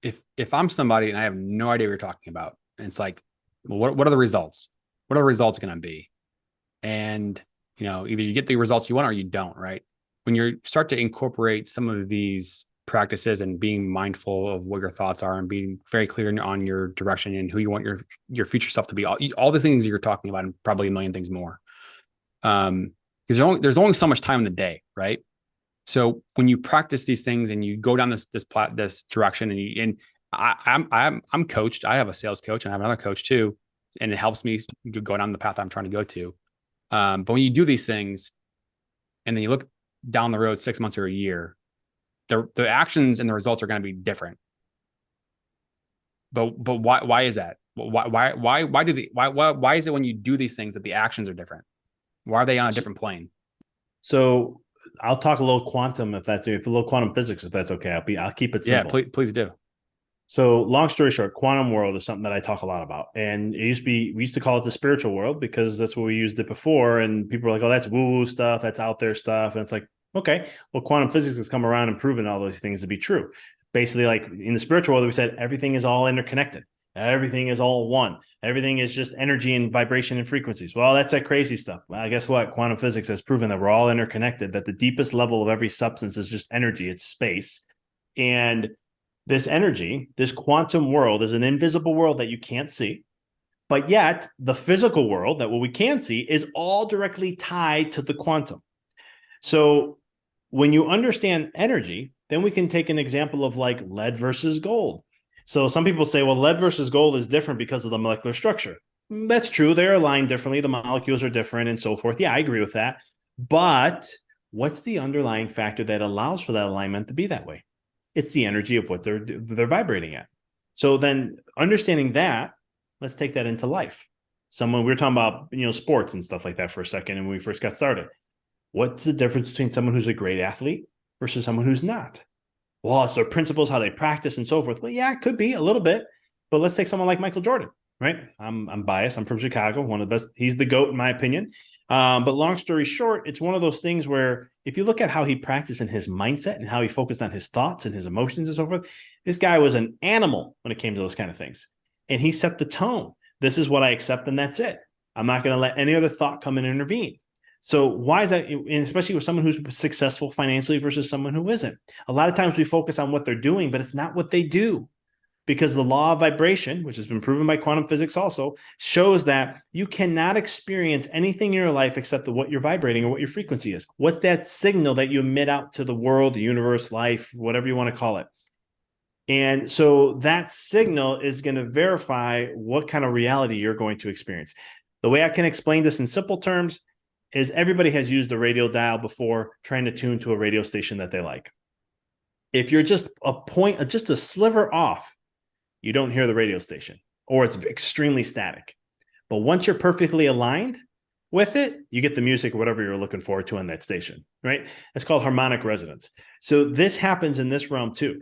if I'm somebody and I have no idea what you're talking about, and it's like, well, what are the results? What are the results going to be? And, either you get the results you want or you don't, right? When you start to incorporate some of these practices and being mindful of what your thoughts are and being very clear on your direction and who you want your future self to be, all the things you're talking about and probably a million things more. Because there's only so much time in the day, right? So when you practice these things and you go down this direction and I'm coached. I have a sales coach and I have another coach too, and it helps me go down the path I'm trying to go to. But when you do these things and then you look down the road 6 months or a year, the actions and the results are going to be different. But why is that? Why is it when you do these things that the actions are different? Why are they on a different plane? So I'll talk a little quantum if a little quantum physics, if that's okay. I'll keep it simple. Yeah, please do. So long story short, quantum world is something that I talk a lot about. And we used to call it the spiritual world because that's what we used it before. And people are like, oh, that's woo-woo stuff. That's out there stuff. And it's like, okay, well, quantum physics has come around and proven all those things to be true. Basically, like in the spiritual world, we said everything is all interconnected. Everything is all one. Everything is just energy and vibration and frequencies. Well, that's that crazy stuff. Well, guess what? Quantum physics has proven that we're all interconnected, that the deepest level of every substance is just energy. It's space. And this energy, this quantum world is an invisible world that you can't see. But yet the physical world that what we can see is all directly tied to the quantum. So when you understand energy, then we can take an example of like lead versus gold. So some people say, well, lead versus gold is different because of the molecular structure. That's true. They're aligned differently. The molecules are different and so forth. Yeah, I agree with that. But what's the underlying factor that allows for that alignment to be that way? It's the energy of what they're vibrating at. So then understanding that, let's take that into life. Someone we were talking about, sports and stuff like that for a second, and when we first got started. What's the difference between someone who's a great athlete versus someone who's not? Well, it's their principles, how they practice, and so forth. Well, yeah, it could be a little bit, but let's take someone like Michael Jordan, right? I'm biased. I'm from Chicago, one of the best. He's the GOAT in my opinion. But long story short, it's one of those things where if you look at how he practiced in his mindset and how he focused on his thoughts and his emotions and so forth, this guy was an animal when it came to those kind of things. And he set the tone. This is what I accept, and that's it. I'm not going to let any other thought come in and intervene. So why is that? And especially with someone who's successful financially versus someone who isn't. A lot of times we focus on what they're doing, but it's not what they do. Because the law of vibration, which has been proven by quantum physics also, shows that you cannot experience anything in your life except what you're vibrating or what your frequency is. What's that signal that you emit out to the world, the universe, life, whatever you want to call it? And so that signal is going to verify what kind of reality you're going to experience. The way I can explain this in simple terms is everybody has used a radio dial before trying to tune to a radio station that they like. If you're just just a sliver off, you don't hear the radio station, or it's extremely static. But once you're perfectly aligned with it, you get the music or whatever you're looking forward to on that station, right? It's called harmonic resonance. So this happens in this realm too.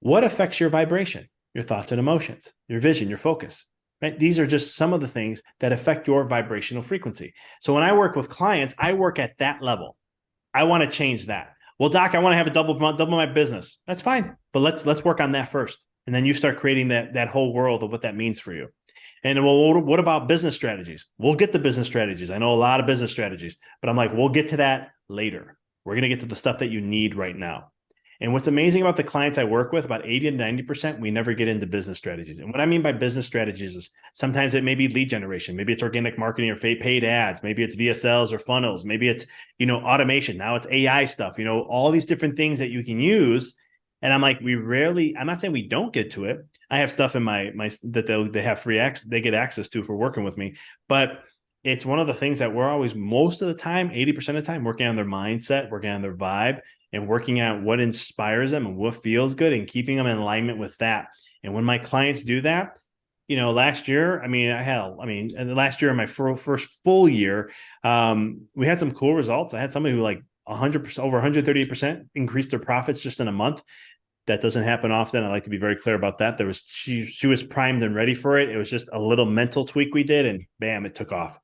What affects your vibration? Your thoughts and emotions, your vision, your focus, right? These are just some of the things that affect your vibrational frequency. So when I work with clients, I work at that level. I want to change that. Well, Doc, I want to have a double my business. That's fine, but let's work on that first. And then you start creating that whole world of what that means for you. And well, what about business strategies? We'll get to business strategies. I know a lot of business strategies, but I'm like, we'll get to that later. We're going to get to the stuff that you need right now. And what's amazing about the clients I work with, about 80 to 90%, we never get into business strategies. And what I mean by business strategies is sometimes it may be lead generation. Maybe it's organic marketing or paid ads. Maybe it's VSLs or funnels. Maybe it's, automation. Now it's AI stuff, all these different things that you can use. And I'm like, I'm not saying we don't get to it. I have stuff in my that they have free access, they get access to for working with me. But it's one of the things that we're always, most of the time, 80% of the time, working on their mindset, working on their vibe, and working out what inspires them and what feels good and keeping them in alignment with that. And when my clients do that, last year, and last year in my first full year, we had some cool results. I had somebody who like 100%, over 138% increased their profits just in a month. That doesn't happen often. I like to be very clear about that. She was primed and ready for it. It was just a little mental tweak we did, and bam, it took off.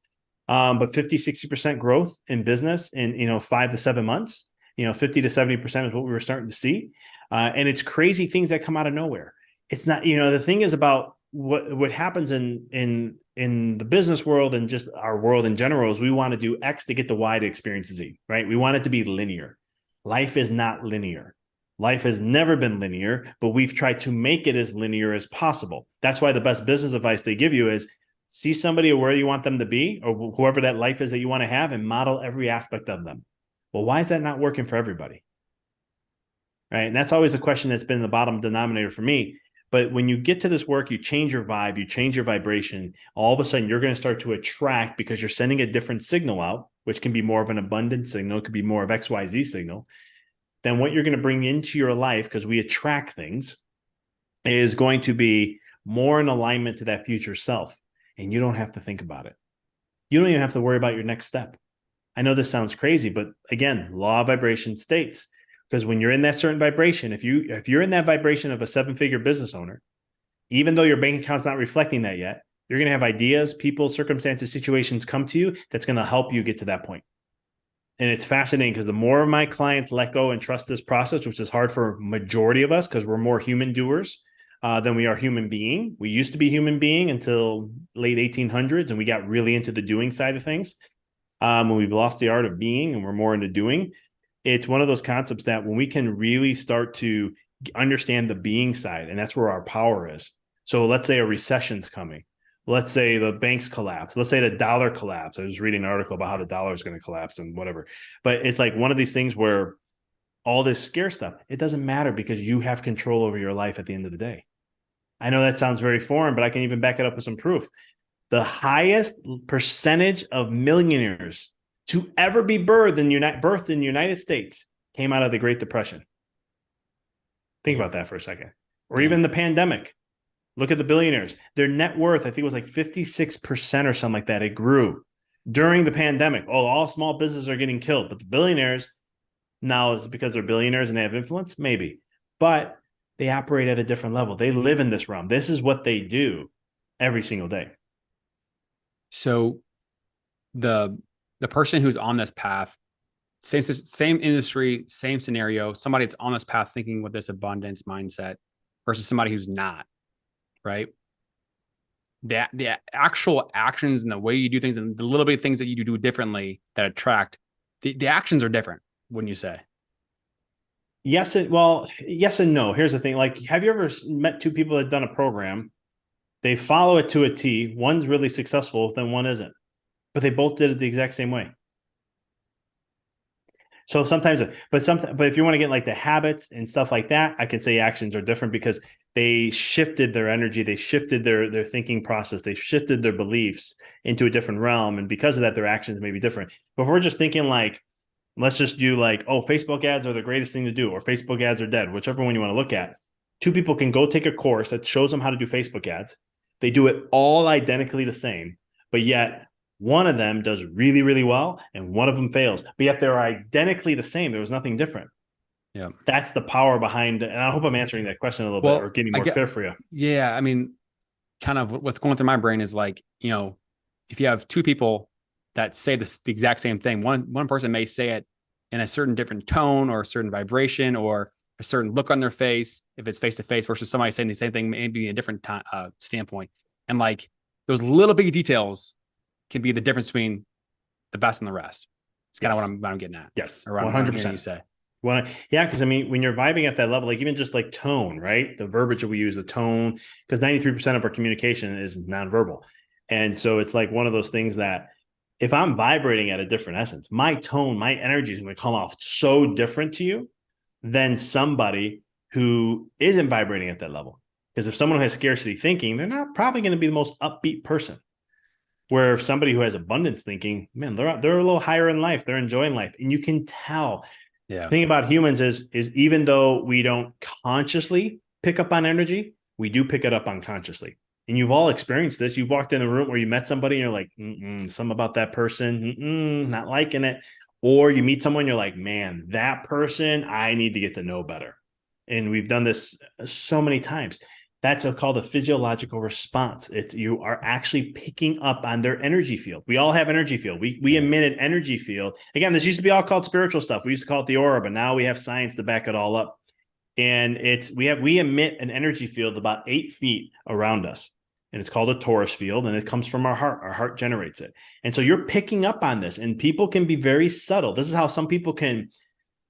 But 50, 60% growth in business in 5 to 7 months. 50 to 70% is what we were starting to see. And it's crazy things that come out of nowhere. It's not, the thing is about what happens in the business world and just our world in general is we want to do X to get the Y to experience Z, right? We want it to be linear. Life is not linear. Life has never been linear, but we've tried to make it as linear as possible. That's why the best business advice they give you is see somebody where you want them to be or whoever that life is that you want to have and model every aspect of them. Well, why is that not working for everybody? Right. And that's always a question that's been the bottom denominator for me. But when you get to this work, you change your vibe, you change your vibration. All of a sudden, you're going to start to attract because you're sending a different signal out, which can be more of an abundant signal. It could be more of XYZ signal. Then what you're going to bring into your life, because we attract things, is going to be more in alignment to that future self. And you don't have to think about it. You don't even have to worry about your next step. I know this sounds crazy, but again, law of vibration states, because when you're in that certain vibration, if you're in that vibration of a 7-figure business owner, even though your bank account's not reflecting that yet, you're going to have ideas, people, circumstances, situations come to you that's going to help you get to that point. And it's fascinating because the more my clients let go and trust this process, which is hard for majority of us because we're more human doers than we are human being. We used to be human being until late 1800s, and we got really into the doing side of things. When we've lost the art of being and we're more into doing, it's one of those concepts that when we can really start to understand the being side, and that's where our power is. So let's say a recession's coming. let's say the banks collapse. Let's say the dollar collapse. I was reading an article about how the dollar is going to collapse and whatever. But it's like one of these things where all this scare stuff, it doesn't matter because you have control over your life at the end of the day. I know that sounds very foreign, but I can even back it up with some proof. The highest percentage of millionaires to ever be birthed in the United States came out of the Great Depression. Think about that for a second. Or even the pandemic. Look at the billionaires. Their net worth, I think it was like 56% or something like that. It grew during the pandemic. Oh, all small businesses are getting killed. But the billionaires, now is it because they're billionaires and they have influence? Maybe. But they operate at a different level. They live in this realm. This is what they do every single day. So the person who's on this path, same industry, same scenario, somebody that's on this path thinking with this abundance mindset versus somebody who's not, right? The actual actions and the way you do things and the little bit of things that you do differently that attract, the actions are different, wouldn't you say? Yes and no. Here's the thing. Like, have you ever met two people that have done a program? They follow it to a T. One's really successful, then one isn't. But they both did it the exact same way. So sometimes, but if you want to get like the habits and stuff like that, I can say actions are different because they shifted their energy, they shifted their thinking process, they shifted their beliefs into a different realm. And because of that, their actions may be different. But if we're just thinking like, let's just do like, oh, Facebook ads are the greatest thing to do, or Facebook ads are dead, whichever one you want to look at. Two people can go take a course that shows them how to do Facebook ads. They do it all identically the same, but yet one of them does really, really well and one of them fails, but yet they're identically the same. There was nothing different. Yeah. That's the power behind it. And I hope I'm answering that question a little bit or getting more clear for you. Yeah. I mean, kind of what's going through my brain is like, if you have two people that say the exact same thing, one person may say it in a certain different tone or a certain vibration or a certain look on their face, if it's face to face versus somebody saying the same thing, maybe in a different standpoint. And like those little big details can be the difference between the best and the rest. It's kind of what I'm getting at. Yes. Or 100%. You say. Well, yeah, because I mean, when you're vibing at that level, like even just like tone, right? The verbiage that we use, the tone, because 93% of our communication is nonverbal. And so it's like one of those things that if I'm vibrating at a different essence, my tone, my energy is going to come off so different to you than somebody who isn't vibrating at that level. Because if someone who has scarcity thinking, they're not probably going to be the most upbeat person. Where if somebody who has abundance thinking, man, they're a little higher in life, they're enjoying life, and you can tell. Yeah. The thing about humans is even though we don't consciously pick up on energy, we do pick it up unconsciously. And you've all experienced this. You've walked in a room where you met somebody and you're like, something about that person, not liking it. Or you meet someone, you're like, man, that person, I need to get to know better. And we've done this so many times. That's called a physiological response. It's you are actually picking up on their energy field. We all have energy field. We emit an energy field. Again, this used to be all called spiritual stuff. We used to call it the aura, but now we have science to back it all up. And we emit an energy field about 8 feet around us. And it's called a torus field, and it comes from our heart. Our heart generates it. And so you're picking up on this, and people can be very subtle. This is how some people can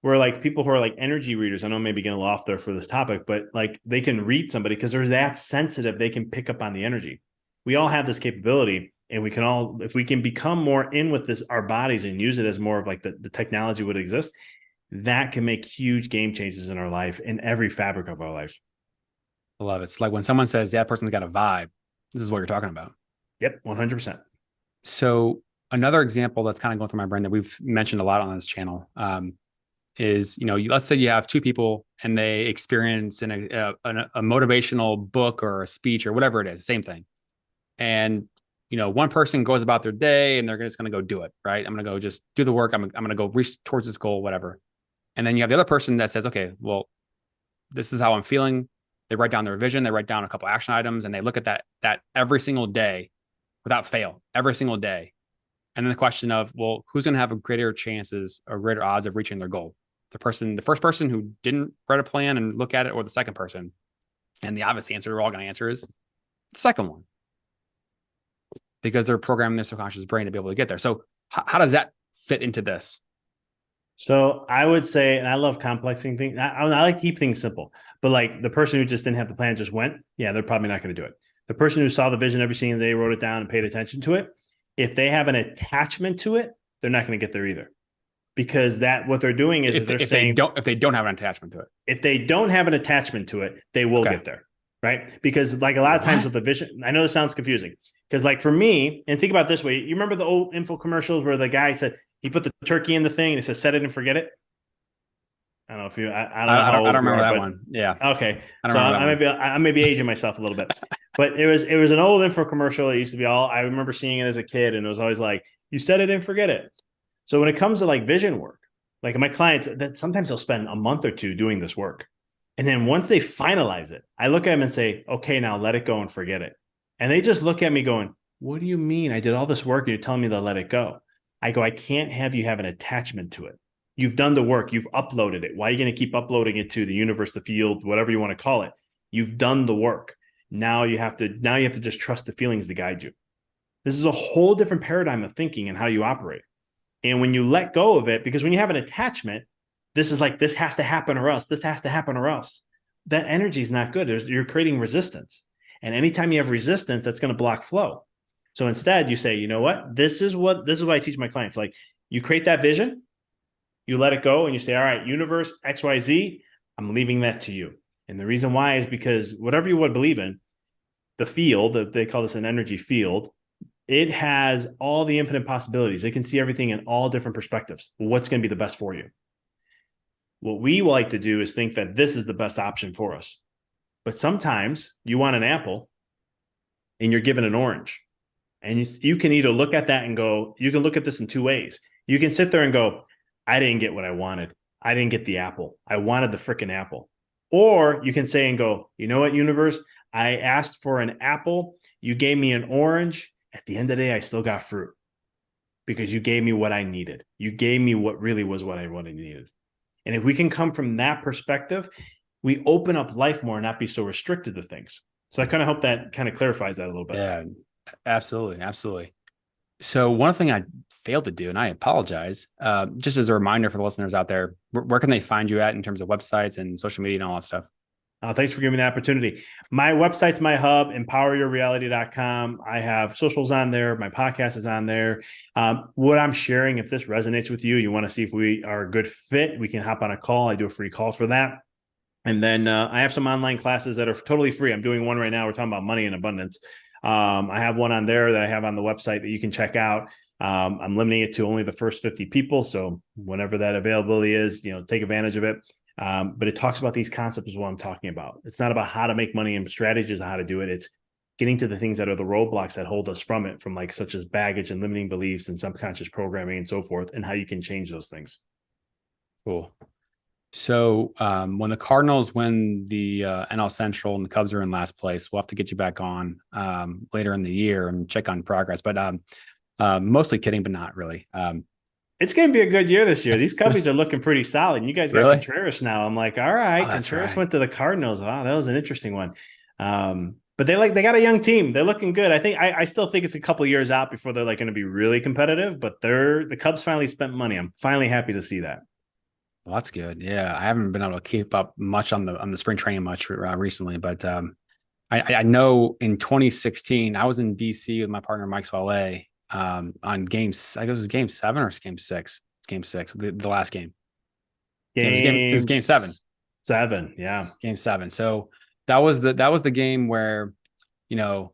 where like people who are like energy readers, I know maybe getting a little off there for this topic, but like they can read somebody because they're that sensitive, they can pick up on the energy. We all have this capability, and we can all, if we can become more in with this, our bodies, and use it as more of like the technology would exist, that can make huge game changes in our life, in every fabric of our life. I love it. It's like when someone says that person's got a vibe, this is what you're talking about. Yep, 100%. So another example that's kind of going through my brain that we've mentioned a lot on this channel, is, let's say you have two people and they experience in a motivational book or a speech or whatever it is, same thing. And, one person goes about their day and they're just going to go do it, right? I'm going to go just do the work. I'm going to go reach towards this goal, whatever. And then you have the other person that says, okay, well, this is how I'm feeling. They write down their vision. They write down a couple action items and they look at that every single day without fail, every single day. And then the question of, well, who's going to have a greater chances or greater odds of reaching their goal? The first person who didn't write a plan and look at it, or the second person? And the obvious answer we're all going to answer is the second one, because they're programming their subconscious brain to be able to get there. So how does that fit into this? So I would say, and I love complexing things. I like to keep things simple, but like the person who just didn't have the plan just went, yeah, they're probably not going to do it. The person who saw the vision every single day, wrote it down and paid attention to it, if they have an attachment to it, they're not going to get there either. Because that what they're doing is they're saying if they don't have an attachment to it. if they don't have an attachment to it, they will Okay. get there. Right. Because like a lot of times What? with the vision, I know this sounds confusing. Because like for me, and think about it this way, you remember the old info commercials where the guy said he put the turkey in the thing and he says, set it and forget it. I don't know if you, I don't know how I old don't you remember are, that but one. Yeah. okay. I don't So remember that one. I may be aging myself a little bit, but it was an old info commercial. It used to be all, I remember seeing it as a kid and it was always like, you set it and forget it. So when it comes to like vision work, like my clients that sometimes they'll spend a month or two doing this work. And then once they finalize it, I look at them and say, okay, now let it go and forget it. And they just look at me going, what do you mean? I did all this work and you're telling me to let it go. I go, I can't have you have an attachment to it. You've done the work. You've uploaded it. Why are you going to keep uploading it to the universe, the field, whatever you want to call it? You've done the work. Now you have to just trust the feelings to guide you. This is a whole different paradigm of thinking and how you operate. And when you let go of it, because when you have an attachment, this is like, this has to happen or else. This has to happen or else. That energy is not good. You're creating resistance. And anytime you have resistance, that's going to block flow. So instead, you say, you know what? This is what I teach my clients. Like you create that vision, you let it go, and you say, all right, universe, XYZ, I'm leaving that to you. And the reason why is because whatever you would believe in, the field, they call this an energy field, it has all the infinite possibilities. It can see everything in all different perspectives. What's going to be the best for you? What we like to do is think that this is the best option for us. But sometimes you want an apple and you're given an orange. And you can either look at that and go, you can look at this in two ways. You can sit there and go, I didn't get what I wanted. I didn't get the apple. I wanted the freaking apple. Or you can say and go, you know what, universe? I asked for an apple. You gave me an orange. At the end of the day, I still got fruit because you gave me what I needed. You gave me what really was what I needed. And if we can come from that perspective, we open up life more and not be so restricted to things. So I kind of hope that kind of clarifies that a little bit. Yeah, absolutely. Absolutely. So one thing I failed to do, and I apologize, just as a reminder for the listeners out there, where can they find you at in terms of websites and social media and all that stuff? Thanks for giving me the opportunity. My website's my hub, empoweryourreality.com. I have socials on there. My podcast is on there. What I'm sharing, if this resonates with you, you want to see if we are a good fit, we can hop on a call. I do a free call for that. And then I have some online classes that are totally free. I'm doing one right now. We're talking about money and abundance. I have one on there that I have on the website that you can check out. I'm limiting it to only the first 50 people. So whenever that availability is, take advantage of it. But it talks about these concepts is what I'm talking about. It's not about how to make money and strategies on how to do it. It's getting to the things that are the roadblocks that hold us from it, from like such as baggage and limiting beliefs and subconscious programming and so forth, and how you can change those things. Cool. So when the Cardinals win the NL Central and the Cubs are in last place, we'll have to get you back on later in the year and check on progress. But mostly kidding, but not really. It's going to be a good year this year. These Cubbies are looking pretty solid. You guys got Really? Contreras now. I'm like, all right, Contreras went to the Cardinals. Wow, that was an interesting one. But they got a young team. They're looking good. I still think it's a couple of years out before they're like going to be really competitive. But the Cubs finally spent money. I'm finally happy to see that. Well, that's good. Yeah, I haven't been able to keep up much on the spring training much recently, but I know in 2016 I was in DC with my partner Mike Swale on games. I guess it was game 7 or game 6. Game 6, the last game. It was game 7. 7, yeah. Game 7. So that was the game where the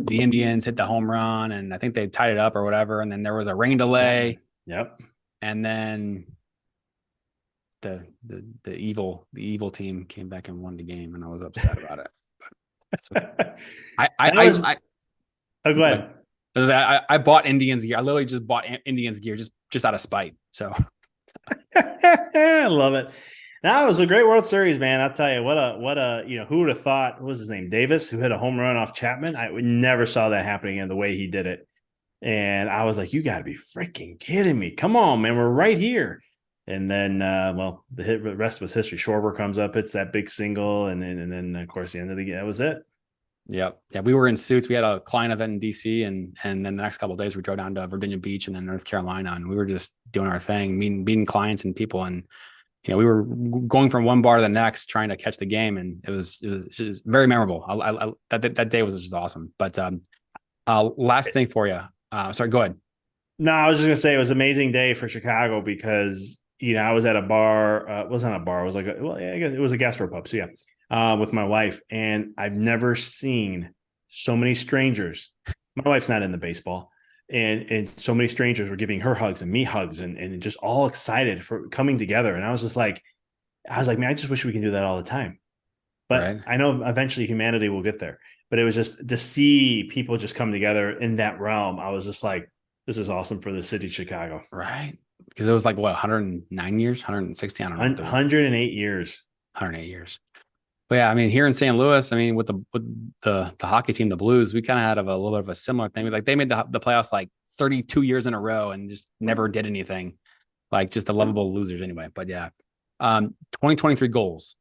Indians hit the home run and I think they tied it up or whatever, and then there was a rain delay. Yep. And then the evil team came back and won the game, and I was upset about it. But that's okay. Oh, go ahead. I bought Indians gear. I literally just bought Indians gear just out of spite. So I love it. That was a great World Series, man. I'll tell you what who would have thought, what was his name? Davis, who hit a home run off Chapman. I never saw that happening in the way he did it. And I was like, you got to be freaking kidding me. Come on, man. We're right here. And then, the rest was history. Schwarber comes up, hits that big single. And then of course, the end of the game, that was it. Yep. Yeah. We were in suits. We had a client event in DC and then the next couple of days we drove down to Virginia Beach and then North Carolina. And we were just doing our thing, meeting clients and people. And we were going from one bar to the next trying to catch the game, and it was very memorable. That day was just awesome. But last thing for you. Sorry, go ahead. No, I was just gonna say it was an amazing day for Chicago because I was at a bar. It wasn't a bar. It was like I guess it was a gastropub. So yeah, with my wife, and I've never seen so many strangers. My wife's not into baseball, and so many strangers were giving her hugs and me hugs, and just all excited for coming together. And I was like, man, I just wish we can do that all the time. But Right. I know eventually humanity will get there. But it was just to see people just come together in that realm. I was just like, this is awesome for the city of Chicago. Right. Because it was like what, 109 years, 160, I don't know what the 108 years. 108 years. But yeah, I mean, here in St. Louis, I mean, with the hockey team, the Blues, we kind of had a little bit of a similar thing. Like they made the playoffs like 32 years in a row and just never did anything. Like just the lovable losers anyway. But yeah. 2023 goals.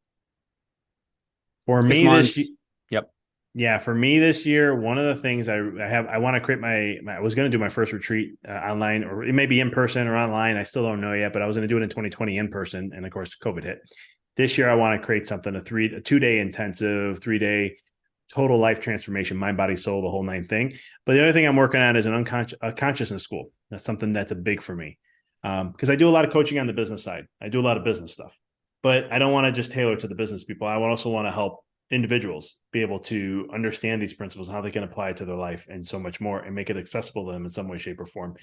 For Six me months. Yep. yeah, for me this year, one of the things I want to create I was going to do my first retreat online, or it may be in person or online. I still don't know yet, but I was going to do it in 2020 in person. And of course, COVID hit. This year, I want to create something, a 2-day intensive, 3-day total life transformation, mind, body, soul, the whole nine thing. But the other thing I'm working on is a consciousness school. That's something that's a big for me. Because I do a lot of coaching on the business side. I do a lot of business stuff, but I don't want to just tailor to the business people. I also want to help individuals be able to understand these principles, how they can apply it to their life and so much more, and make it accessible to them in some way, shape, or form.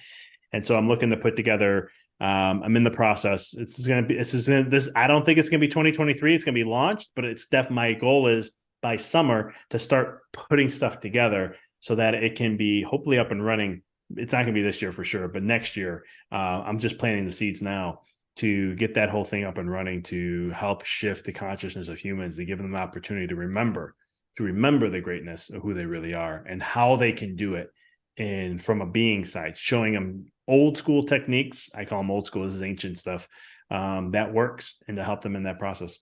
And so I'm looking to put together, I'm in the process. I don't think it's going to be 2023. It's going to be launched, but my goal is by summer to start putting stuff together so that it can be hopefully up and running. It's not going to be this year for sure, but next year, I'm just planting the seeds now to get that whole thing up and running, to help shift the consciousness of humans, to give them the opportunity to remember the greatness of who they really are and how they can do it. And from a being side, showing them old school techniques. I call them old school. This is ancient stuff that works, and to help them in that process.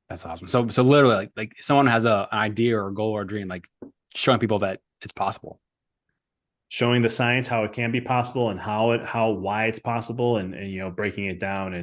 That's awesome. So literally like someone has an idea or a goal or a dream, like showing people that it's possible. Showing the science, how it can be possible, and why it's possible, and breaking it down.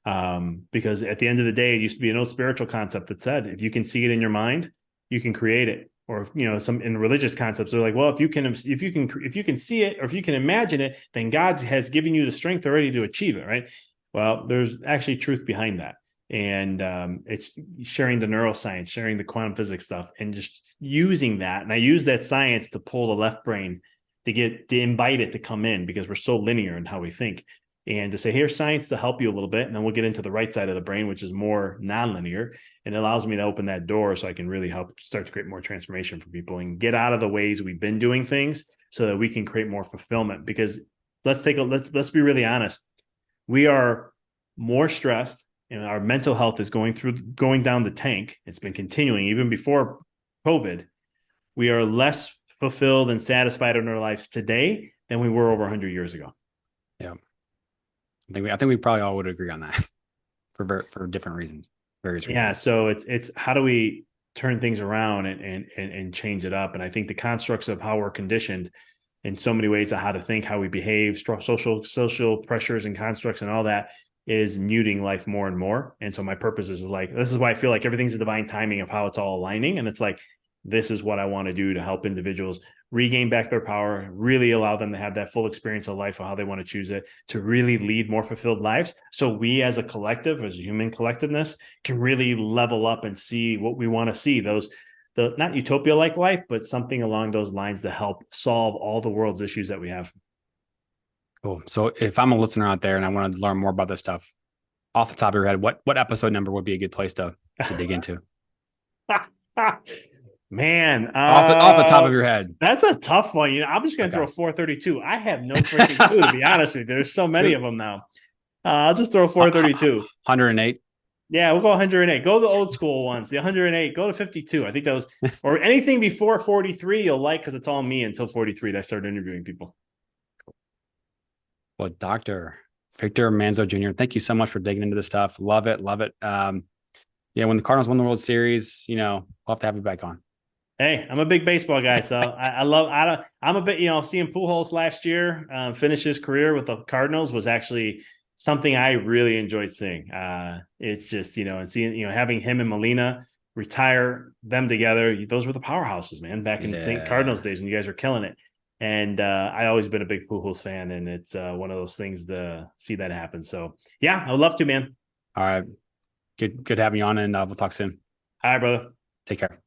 And because at the end of the day, it used to be an old spiritual concept that said, if you can see it in your mind, you can create it. Or some in religious concepts, they're like, well, if you can see it, or if you can imagine it, then God has given you the strength already to achieve it, right? Well, there's actually truth behind that. And it's sharing the neuroscience, sharing the quantum physics stuff, and just using that. And I use that science to pull the left brain to invite it to come in, because we're so linear in how we think, and to say, here's science to help you a little bit. And then we'll get into the right side of the brain, which is more nonlinear. And it allows me to open that door so I can really help start to create more transformation for people and get out of the ways we've been doing things so that we can create more fulfillment. Because let's be really honest. We are more stressed, and our mental health is going down the tank. It's been continuing even before COVID. We are less fulfilled and satisfied in our lives today than we were over 100 years ago. Yeah. I think we probably all would agree on that for different reasons, various reasons. Yeah. So it's how do we turn things around and change it up? And I think the constructs of how we're conditioned in so many ways of how to think, how we behave, social pressures and constructs and all that is muting life more and more. And so my purpose is like, this is why I feel like everything's a divine timing of how it's all aligning. And it's like, this is what I want to do to help individuals regain back their power, really allow them to have that full experience of life, of how they want to choose it, to really lead more fulfilled lives. So we as a collective, as a human collectiveness, can really level up and see what we want to see. The not utopia-like life, but something along those lines to help solve all the world's issues that we have. Cool. So if I'm a listener out there and I want to learn more about this stuff, off the top of your head, what episode number would be a good place to dig into? Man, Off the top of your head. that's a tough one. I'm just going to throw 432. I have no freaking clue, to be honest with you. There's so many of them now. I'll just throw 432. 108. Yeah, we'll go 108. Go the old school ones. The 108. Go to 52. I think that was, or anything before 43 you'll like, because it's all me until 43 that I started interviewing people. Well, Dr. Victor Manzo Jr., thank you so much for digging into this stuff. Love it. Love it. Yeah, when the Cardinals won the World Series, we'll have to have you back on. Hey, I'm a big baseball guy, so I'm a bit, seeing Pujols last year finish his career with the Cardinals was actually something I really enjoyed seeing. It's just, and seeing, having him and Molina retire them together. Those were the powerhouses, man, back in the St. Cardinals Yeah. days when you guys were killing it. And I always been a big Pujols fan, and it's one of those things to see that happen. So yeah, I would love to, man. All right. Good having you on, and we'll talk soon. All right, brother. Take care.